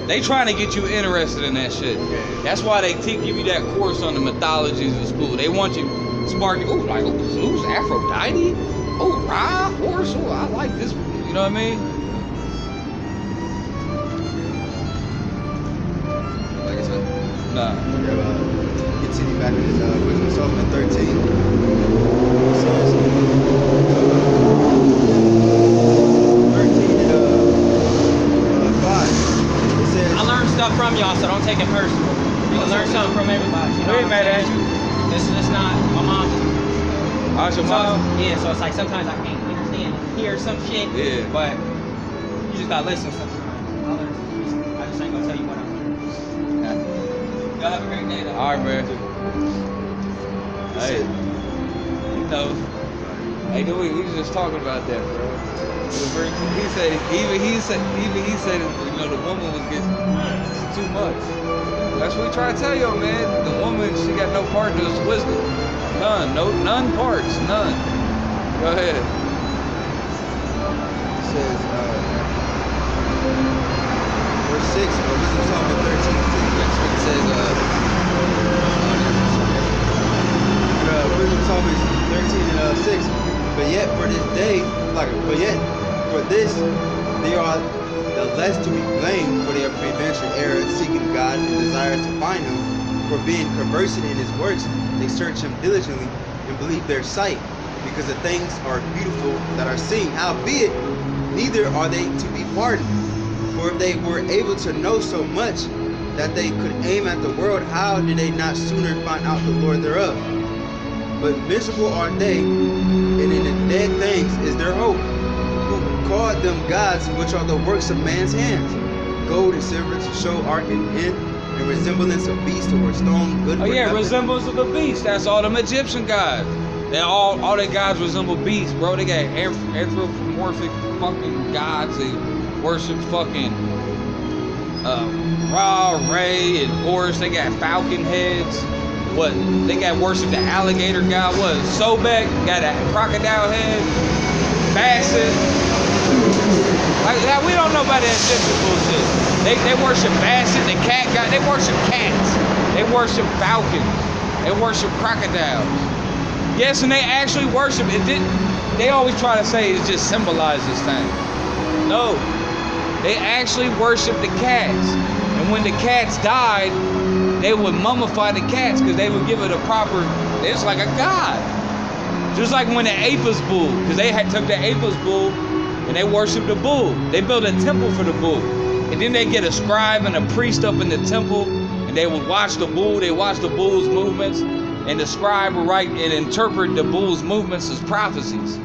they trying to get you interested in that shit. That's why they give you that course on the mythologies of school. They want you spark. Oh, like Zeus, Aphrodite. Oh, Ra, horse. Oh, I like this. You know what I mean? Like I said, Nah. continue back in his Wisdom Solomon 13. It says 13 and 5. It says I learned stuff from y'all, so don't take it personal. You can learn something from everybody. You know We ain't what mad I'm at you. saying? This is not my mom. How's your mom? Yeah, so it's like sometimes I can't understand, hear some shit. Yeah. But you just gotta listen sometimes. I'll learn some shit. I just ain't gonna tell you what I'm learning. Y'all have a great day though. All right, man. Hey, you know, hey, dude, we was just talking about that, bro. He said, even he said, you know, the woman was getting too much. That's what we try to tell you, man. The woman, she got no part in this wisdom. None parts, none. Go ahead. It says, verse 6 of Wisdom Solomon 13. it says, Wisdom Solomon 13 and 6. But yet for this day, for this, they are the less to be blamed for their prevention error, seeking God and desire to find Him. For being conversant in His works, they search Him diligently and believe their sight, because the things are beautiful that are seen. Howbeit, neither are they to be pardoned. For if they were able to know so much that they could aim at the world, how did they not sooner find out the Lord thereof? But miserable are they, and in the dead things is their hope, who called them gods, which are the works of man's hands, gold and silver to show art and resemblance of beasts, or stone good for Oh yeah, nothing. resemblance of a beast. That's all them Egyptian gods. They all their gods resemble beasts, bro. They got anthropomorphic fucking gods. They worship fucking Ra, Ray, and Horus. They got falcon heads. What? They got worship the alligator god. What? Sobek got a crocodile head. Basset. Like that, we don't know about that Egyptian bullshit. They worship Basset, the cat god. They worship cats. They worship falcons. They worship crocodiles. Yes, and they actually worship it. They always try to say it just symbolizes things. No, they actually worship the cats. And when the cats died, they would mummify the cats because they would give it a proper. It's like a god. Just like when the Apis bull, because they had took the Apis bull and they worship the bull. They build a temple for the bull. And then they get a scribe and a priest up in the temple, and they would watch the bull. They watch the bull's movements, and the scribe would write and interpret the bull's movements as prophecies.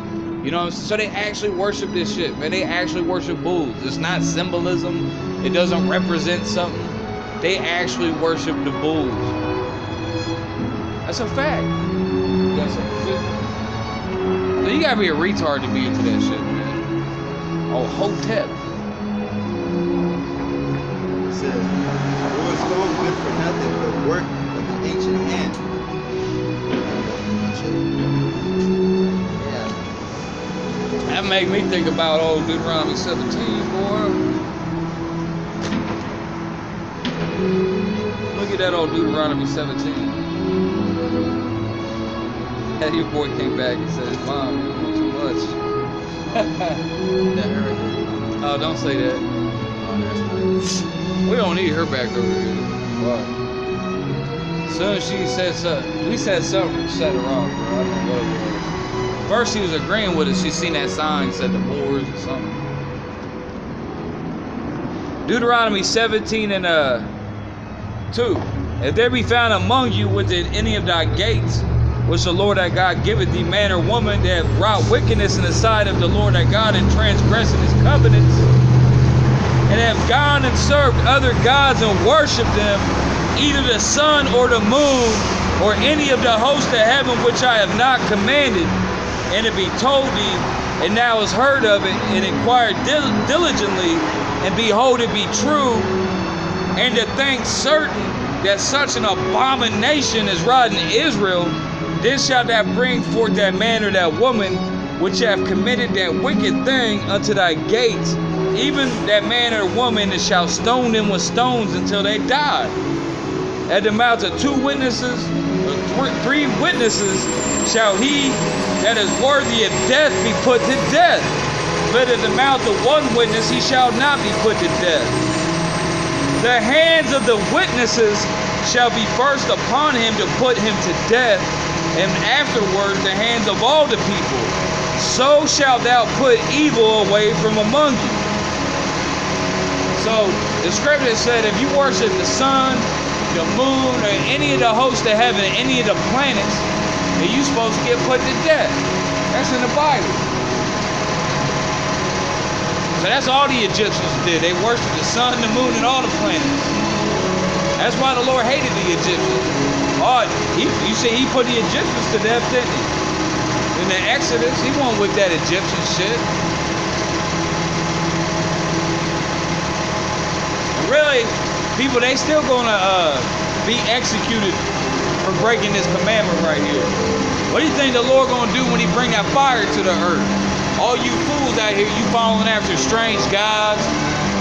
You know what I'm saying? So they actually worship this shit, man. They actually worship bulls. It's not symbolism. It doesn't represent something. They actually worship the bulls. That's a fact. That's a shit. So you gotta be a retard to be into that shit, man. Oh, Hotep. It says, "Or stone good for nothing but work of an ancient hand." Yeah. That make me think about old Deuteronomy 17, boy. Look at that old Deuteronomy 17. And your boy came back and said, "Mom, you're doing too much." That her right there. Oh, don't say that. Oh, that's nice. We don't need her back over here. Why? As soon as she said something, we said something, set her off, bro. I don't know what it was. First, she was agreeing with us. She seen that sign, said the Moors or something. Deuteronomy 17 and 2. If there be found among you within any of thy gates, which the Lord thy God giveth thee, man or woman, that have wrought wickedness in the sight of the Lord thy God, and transgressing his covenants, and have gone and served other gods and worshipped them, either the sun or the moon, or any of the hosts of heaven which I have not commanded, and it be told thee, and thou hast heard of it, and inquired diligently, and behold, it be true, and the thing certain that such an abomination is wrought in Israel, then shalt thou bring forth that man or that woman which have committed that wicked thing unto thy gates, even that man or woman, and shalt stone them with stones until they die. At the mouth of 2 witnesses, or 3 witnesses, shall he that is worthy of death be put to death. But at the mouth of 1 witness he shall not be put to death. The hands of the witnesses shall be first upon him to put him to death, and afterwards the hands of all the people. So shalt thou put evil away from among you. So the scripture said, if you worship the sun, the moon, or any of the hosts of heaven, any of the planets, then you're supposed to get put to death. That's in the Bible. So that's all the Egyptians did. They worshiped the sun, the moon, and all the planets. That's why the Lord hated the Egyptians. Oh, you see, he put the Egyptians to death, didn't he? In the Exodus, he wasn't with that Egyptian shit. And really, people, they still gonna be executed for breaking this commandment right here. What do you think the Lord gonna do when he bring that fire to the earth? All you fools out here, you following after strange gods,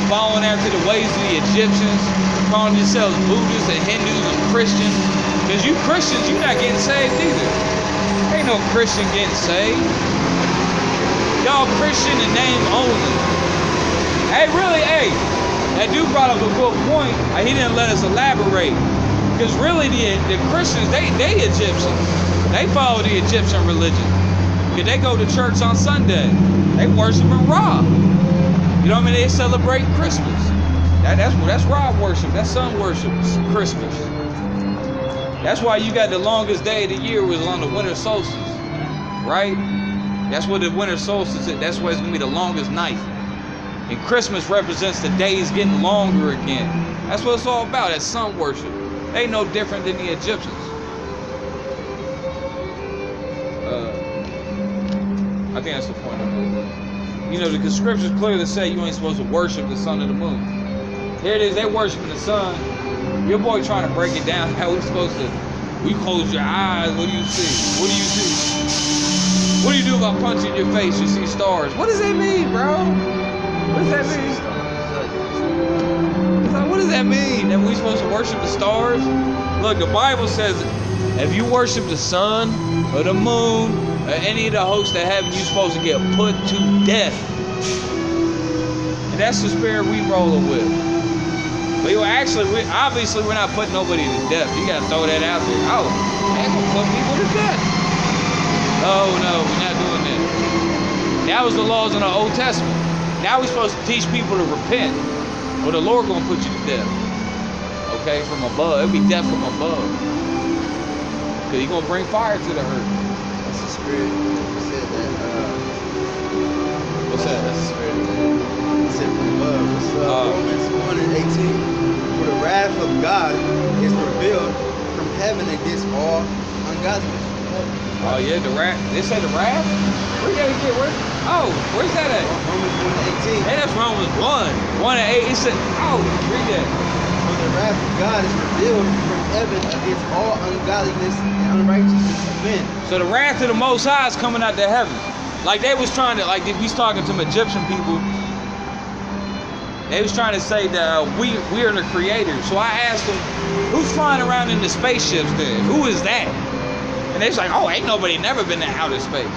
following after the ways of the Egyptians, calling yourselves Buddhists and Hindus and Christians. Because you Christians, you're not getting saved either. Ain't no Christian getting saved. Y'all Christian in name only. Hey, really, hey, that dude brought up a good point. He didn't let us elaborate. Because really, the Christians, they Egyptians. They follow the Egyptian religion. Because they go to church on Sunday. They worship Ra. You know what I mean? They celebrate Christmas. That's Ra worship. That's sun worship. It's Christmas. That's why you got the longest day of the year was on the winter solstice, right? That's what the winter solstice is. That's why it's gonna be the longest night. And Christmas represents the days getting longer again. That's what it's all about. That's sun worship. They ain't no different than the Egyptians. I think that's the point. You know, the scriptures clearly say you ain't supposed to worship the sun or the moon. Here it is, they worshiping the sun. Your boy trying to break it down. How we supposed to? We close your eyes. What do you see? What do you see? What do you do if I punch in your face? You see stars. What does that mean, bro? What does that mean? It's like, what does that mean? That we supposed to worship the stars? Look, the Bible says if you worship the sun or the moon or any of the hosts of heaven, you're supposed to get put to death. And that's the spirit we rolling with. But actually, obviously, we're not putting nobody to death. You gotta throw that out there. Oh, they gonna put people to death. Oh no, we're not doing that. That was the laws in the Old Testament. Now we're supposed to teach people to repent, or the Lord gonna put you to death. Okay, from above. It'll be death from above. Cause He gonna bring fire to the earth. That's the spirit. He said that. What's that? That's the spirit. He said from above. It's Romans 1:18. For the wrath of God is revealed from heaven against all ungodliness. Oh yeah, the wrath. They say the wrath. Where did get? Where? Oh, where's that at? Romans 1:18. Hey, that's Romans 1:8. It said, oh, read that. For the wrath of God is revealed from heaven against all ungodliness and unrighteousness of men. So the wrath of the Most High is coming out to heaven. Like they was trying to, like if he's talking to some Egyptian people, they was trying to say that we are the creators. So I asked them, who's flying around in the spaceships then? Who is that? And they was like, oh, ain't nobody never been to outer space.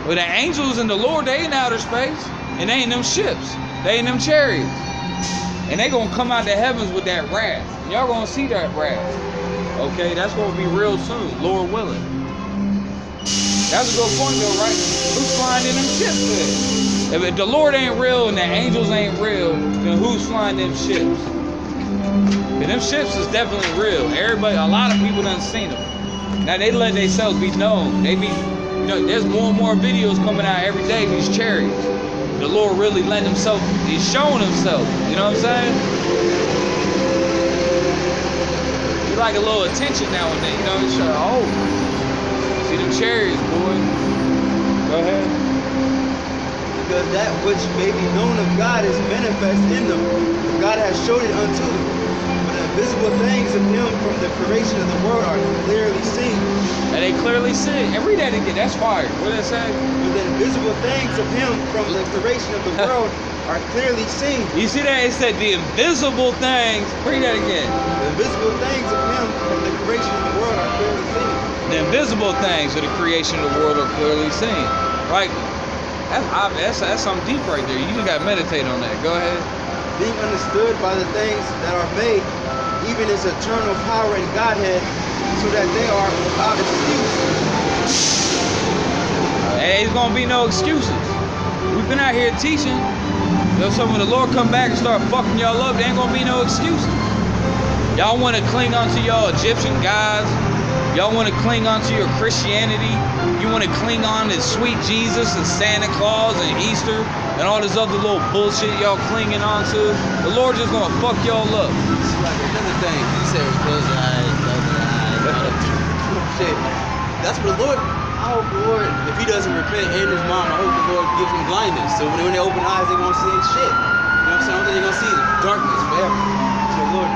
Well, the angels and the Lord, they in outer space. And they in them ships. They in them chariots. And they gonna come out the heavens with that wrath. Y'all gonna see that wrath. Okay, that's gonna be real soon, Lord willing. That's a good point though, right? Who's flying in them ships then? If the Lord ain't real and the angels ain't real, then who's flying them ships? And them ships is definitely real. Everybody, a lot of people done seen them. Now they let themselves be known. They be, you know, there's more and more videos coming out every day. These chariots. The Lord really letting Himself. He's showing Himself. You know what I'm saying? He like a little attention now and then. You know, he's trying. Oh, see them chariots, boy. Go ahead. Because that which may be known of God is manifest in them. God has showed it unto them. But the visible things of Him from the creation of the world are clearly seen. And they clearly see it. And read that again. That's fire. What did it say? But the invisible things of Him from the creation of the world are clearly seen. You see that? It said the invisible things. Read that again. The invisible things of Him from the creation of the world are clearly seen. The invisible things of the creation of the world are clearly seen. Right? That's something deep right there. You just got to meditate on that. Go ahead. Being understood by the things that are made, even His eternal power and Godhead, so that they are without excuse. Hey, there's gonna be no excuses. We've been out here teaching. So when the Lord come back and start fucking y'all up, there ain't gonna be no excuses. Y'all want to cling on to y'all Egyptian gods. Y'all want to cling on to your Christianity. You want to cling on to sweet Jesus and Santa Claus and Easter and all this other little bullshit y'all clinging on to. The Lord just gonna fuck y'all up. It's like another thing. He said, close your eyes, close your eyes. Shit. That's what the Lord, I hope the Lord, if he doesn't repent and his mom, I hope the Lord gives him blindness. So when they open eyes, they won't see shit. You know what I'm saying? All they're gonna see is darkness forever. So Lord,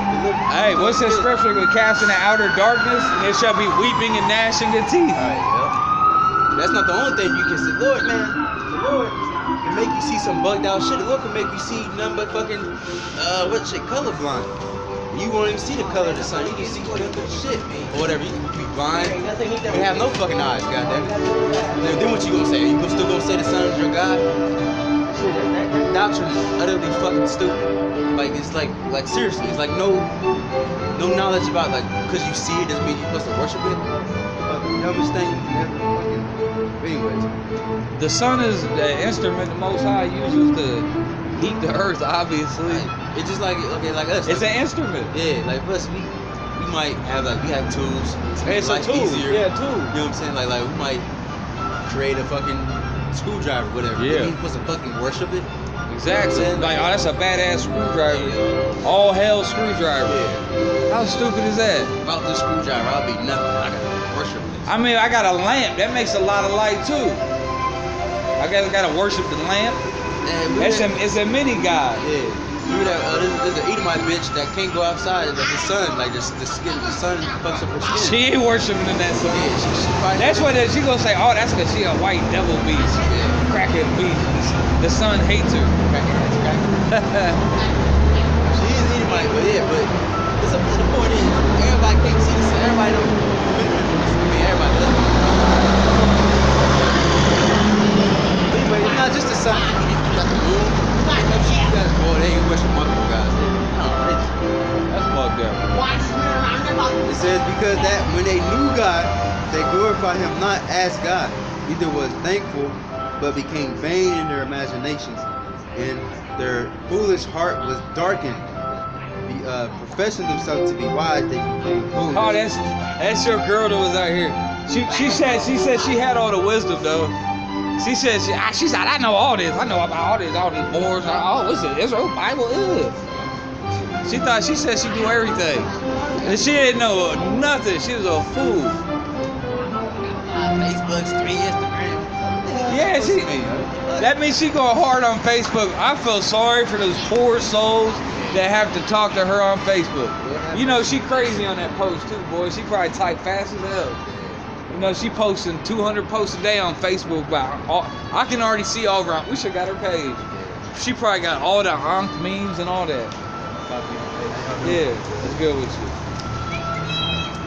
hey, what's that scripture? We're casting the outer darkness, and there shall be weeping and gnashing of teeth. All right, yeah. That's not the only thing you can see. Lord, man, the Lord can make you see some bugged out shit. The Lord can make you see nothing but fucking, what shit, colorblind. You won't even see the color of the sun. You can see nothing but shit, or whatever. You can be blind. You have no fucking eyes, goddamn. Then what you gonna say? You still gonna say the sun is your God? Shit, that doctrine is utterly fucking stupid. Like it's like seriously, it's like no knowledge about like because you see it doesn't mean you're supposed to worship it. The dumbest thing you can ever fucking. Anyways, The sun is the instrument the Most High uses to heat the earth. Obviously, it's just like okay, like us. It's like, an instrument. Yeah, like us, we might have like we have tools. It's a tool. Easier. Yeah, tool. You know what I'm saying? Like we might create a fucking screwdriver, whatever. Yeah. You're supposed to fucking worship it. Exactly. Like, oh, that's a badass screwdriver. All hell screwdriver. Yeah. How stupid is that? Without this screwdriver, I'll be nothing. I gotta worship this. I mean, I got a lamp. That makes a lot of light too. I gotta worship the lamp. It's a mini god. Yeah. Remember that? There's an Edomite bitch that can't go outside. Like the sun, like the sun fucks up her skin. She ain't worshiping in that sun. Yeah, she probably That's why she gonna say, oh, that's because she a white devil beast. Yeah. Crackhead beast. The sun hates her. She is Edomite, but yeah, but the point is, everybody can't see the sun. Everybody don't benefit from the sun. I mean, everybody does. But anyway, it's not just the sun. You got the moon. You got, boy, they ain't worship multiple guys. That's bugged out. It says because that when they knew God, they glorified Him not as God, neither was thankful but became vain in their imaginations, and their foolish heart was darkened. Professing themselves to be wise, they became fools. Oh, that's your girl that was out here. She said she had all the wisdom though. She said I know all this. I know about all these wars. Oh, what's it? Israel Bible is. She said she knew everything, and she didn't know nothing. She was a fool. Facebook's 3 Instagram. Yeah, that means she going hard on Facebook. I feel sorry for those poor souls that have to talk to her on Facebook. You know, she crazy on that post too, boy. She probably type fast as hell. You know, she posting 200 posts a day on Facebook. I can already see over. We should got her page. She probably got all the Ankh memes and all that. Yeah, that's good with you.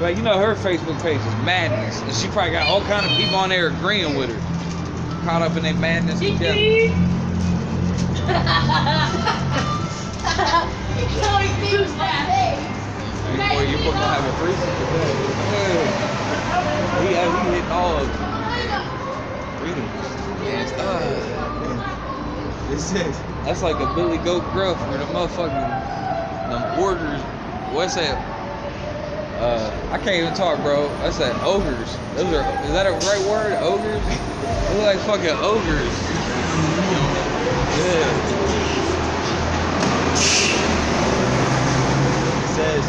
But you know, her Facebook page is madness, and she probably got all kind of people on there agreeing with her. Caught up in their madness together. You Boy, you're supposed to have a threesome today. He hit all of them. Freedom. That's like a Billy Goat Gruff or the motherfucking them orders. What's that? I can't even talk, bro. That's that ogres. Is that a right word? Ogres? They look like fucking ogres. Yeah. It says,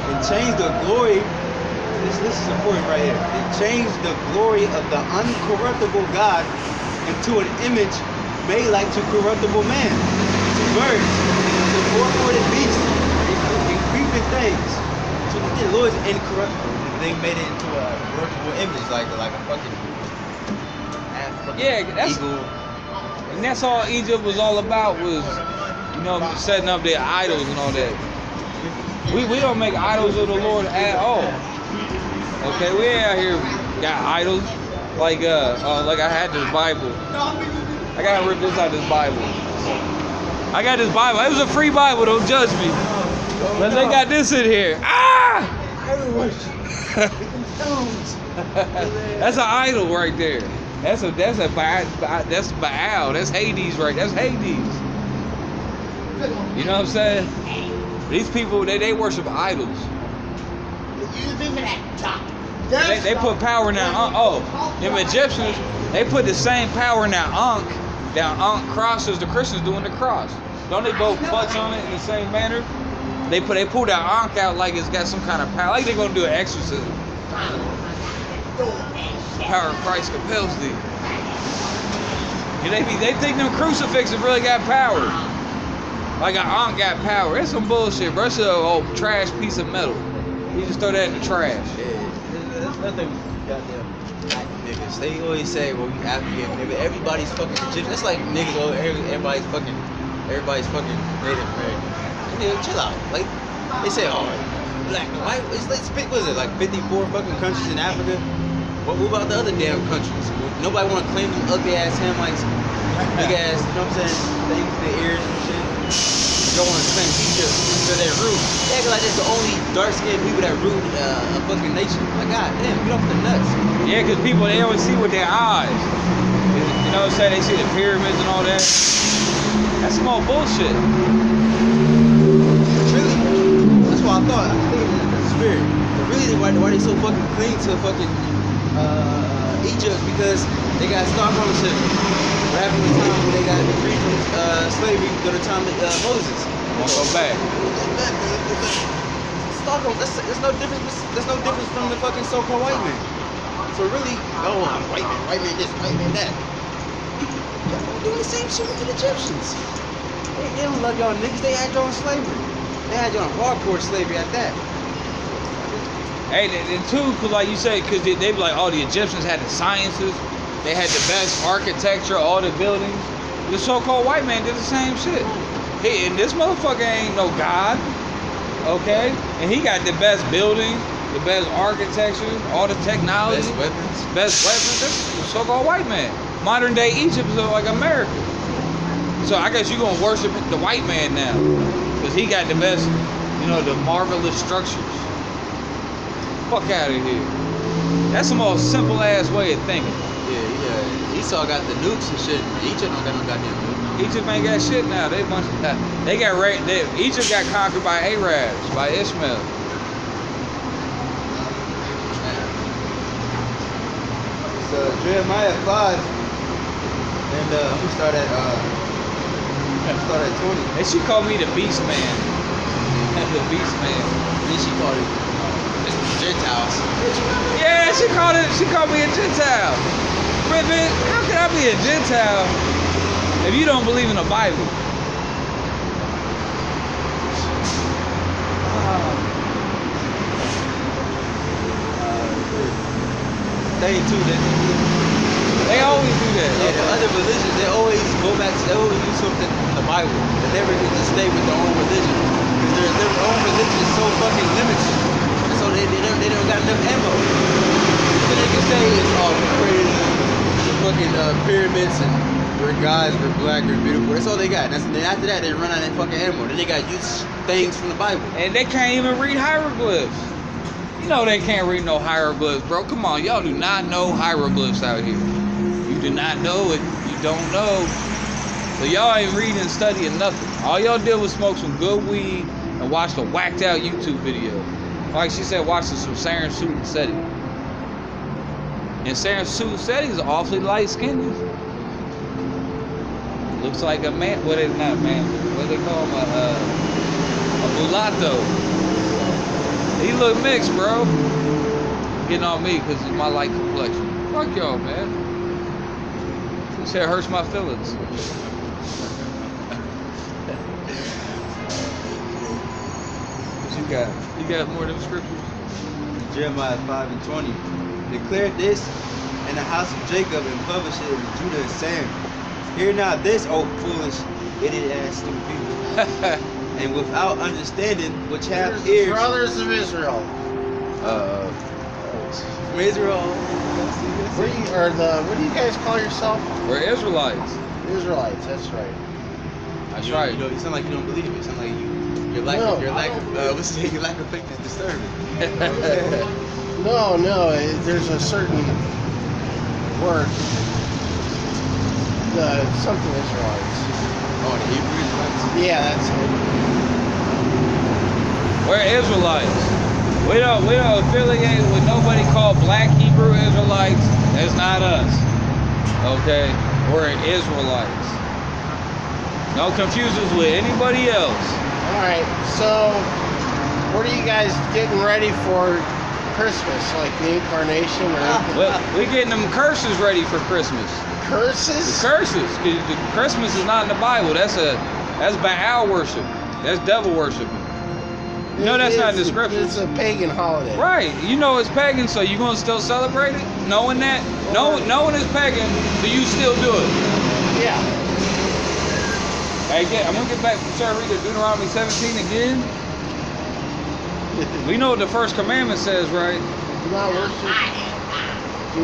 and change the glory. This is important right here. And change the glory of the uncorruptible God into an image made like to corruptible man, to birds, to four-footed beasts, and creeping things. So the Lord's incorruptible. They made it into a corruptible image, like a fucking eagle. And that's all Egypt was all about, was, you know, setting up their idols and all that. We don't make idols of the Lord at all. Okay, we out here got idols. Like I had this Bible. I gotta rip this out of this Bible. I got this Bible. It was a free Bible, don't judge me. But they got this in here. Ah! That's an idol right there. That's Baal. That's Hades right. That's Hades. You know what I'm saying? These people, they worship idols. They put power now. Them Egyptians, they put the same power now. Ankh crosses the Christians doing the cross. Don't they both clutch on it in the same manner? They pull that Ankh out like it's got some kind of power, like they're gonna do an exorcism. Power of Christ compels thee. They think them crucifixes really got power. Like an Ankh got power. It's some bullshit, bro. It's an old trash piece of metal. You just throw that in the trash. There's nothing goddamn Niggas, they always say, well, you African, nigga. Everybody's fucking Egyptian. That's like niggas, everybody's fucking Native American. Nigga, chill out. Like, they say, oh, black and white. Let's pick, what is it, like 54 fucking countries in Africa? What about the other damn countries? Nobody want to claim them ugly ass Hamites, big ass, you know what I'm saying? Things in their ears and shit. Don't want to claim Egypt for their root. They act like it's the only dark skinned people that root a fucking nation. Like, god damn, get off the nuts. Yeah, because people, they always see with their eyes. You know what I'm saying? They see the pyramids and all that. That's some old bullshit. Really? That's what I thought. I think it's the spirit. But really, why they so fucking cling to fucking Egypt? Because they got Stockholm syndrome. What happened the time when they got free from slavery during the time of Moses? Won't go back. Stockholm, there's no difference. There's no difference from the fucking so-called white man. So really, I'm white man this, white man that. Y'all doing the same shit with the Egyptians. They don't love y'all niggas. They had y'all in slavery. They had y'all in hardcore slavery at that. Hey, and too, cause like you say, cause they be like, oh, the Egyptians had the sciences, they had the best architecture, all the buildings. The so-called white man did the same shit. And this motherfucker ain't no god, okay? And he got the best buildings, the best architecture, all the technology, best weapons. This is the so-called white man. Modern day Egypt is like America. So I guess you're gonna worship the white man now, cause he got the best, you know, the marvelous structures. Fuck out of here. That's the most simple ass way of thinking. Yeah, Esau got the nukes and shit. Egypt don't got no goddamn nuke. Egypt ain't got shit now. They got Egypt got conquered by Arabs, by Ishmael. So Jeremiah 5, and I'm gonna start at 20. And she called me the beast man. The beast man. Then she called it Gentiles. Yeah, she called me a Gentile. Man, how can I be a Gentile if you don't believe in the Bible? Thing too, They always do that. Yeah, the other religions, they always go back to, they always use something from the Bible. They never just stay with their own religion. Because their own religion is so fucking limited. And so they don't got enough ammo. So they can say it's all we created the fucking pyramids and we're guys, we're black, we're beautiful. That's all they got. Then after that, they run out of fucking ammo. Then they got use things from the Bible. And they can't even read hieroglyphs. You know they can't read no hieroglyphs, bro. Come on, y'all do not know hieroglyphs out here. You do not know it. You don't know. So y'all ain't reading and studying nothing. All y'all did was smoke some good weed and watch the whacked out YouTube video. Like she said, watching some Saren Suit and Seti. And Saren Suit and Seti is awfully light skinned. Looks like a man. What is not man? What do they call him? A mulatto. He look mixed, bro. Getting on me because it's my light complexion. Fuck y'all, man. This shit hurts my feelings. What you got? You got more of them scriptures? Jeremiah 5 and 20. Declare this in the house of Jacob and publish it in Judah and saying, hear now this, O foolish, idiot-ass stupid people. And without understanding, which have ears. Brothers of Israel. From Israel. What do you guys call yourself? We're Israelites. Israelites, that's right. That's right. You sound like you don't believe it. You sound like your lack of faith is disturbing. No, there's a certain word. Something Israelites. Oh, the Hebrew Israelites? Yeah, that's it. We're Israelites. We don't affiliate with nobody called Black Hebrew Israelites. That's not us. Okay? We're Israelites. Don't confuse us with anybody else. Alright, so what are you guys getting ready for Christmas? Like the incarnation or anything? Well, we're getting them curses ready for Christmas. Curses? The curses. The Christmas is not in the Bible. That's Baal worship. That's devil worship. You know that's not in the scriptures. It's a pagan holiday. Right. You know it's pagan, so you gonna still celebrate it? Knowing that? Knowing it's pagan, do you still do it? Yeah. Hey, I'm gonna get back to read Deuteronomy 17 again. We know what the first commandment says, right? Do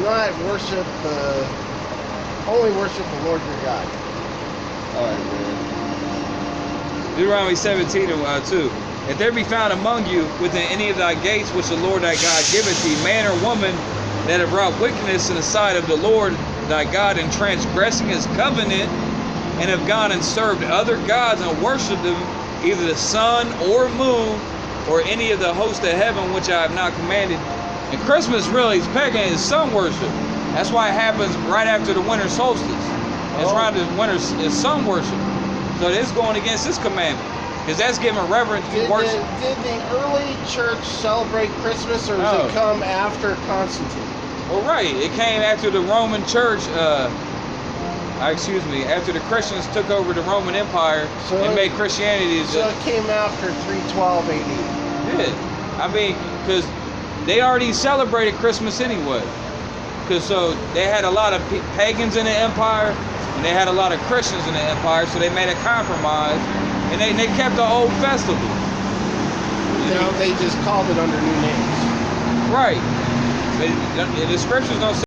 not worship only worship the Lord your God. Alright, man. Deuteronomy 17 and 2. If there be found among you within any of thy gates which the Lord thy God giveth thee, man or woman that have wrought wickedness in the sight of the Lord thy God in transgressing his covenant, and have gone and served other gods and worshipped them, either the sun or moon, or any of the host of heaven which I have not commanded. And Christmas really is pagan, is sun worship. That's why it happens right after the winter solstice. It's around the winter, it's sun worship. So it's going against this commandment. Because that's giving reverence to worship. Did the early church celebrate Christmas, or does it come after Constantine? Well, right. It came after the Roman church, after the Christians took over the Roman Empire and made Christianity. So it came after 312 AD. Yeah. I mean, because they already celebrated Christmas anyway. Because so they had a lot of pagans in the empire, and they had a lot of Christians in the empire, so they made a compromise. And they kept the old festival. Now they just called it under new names. Right. The scriptures don't say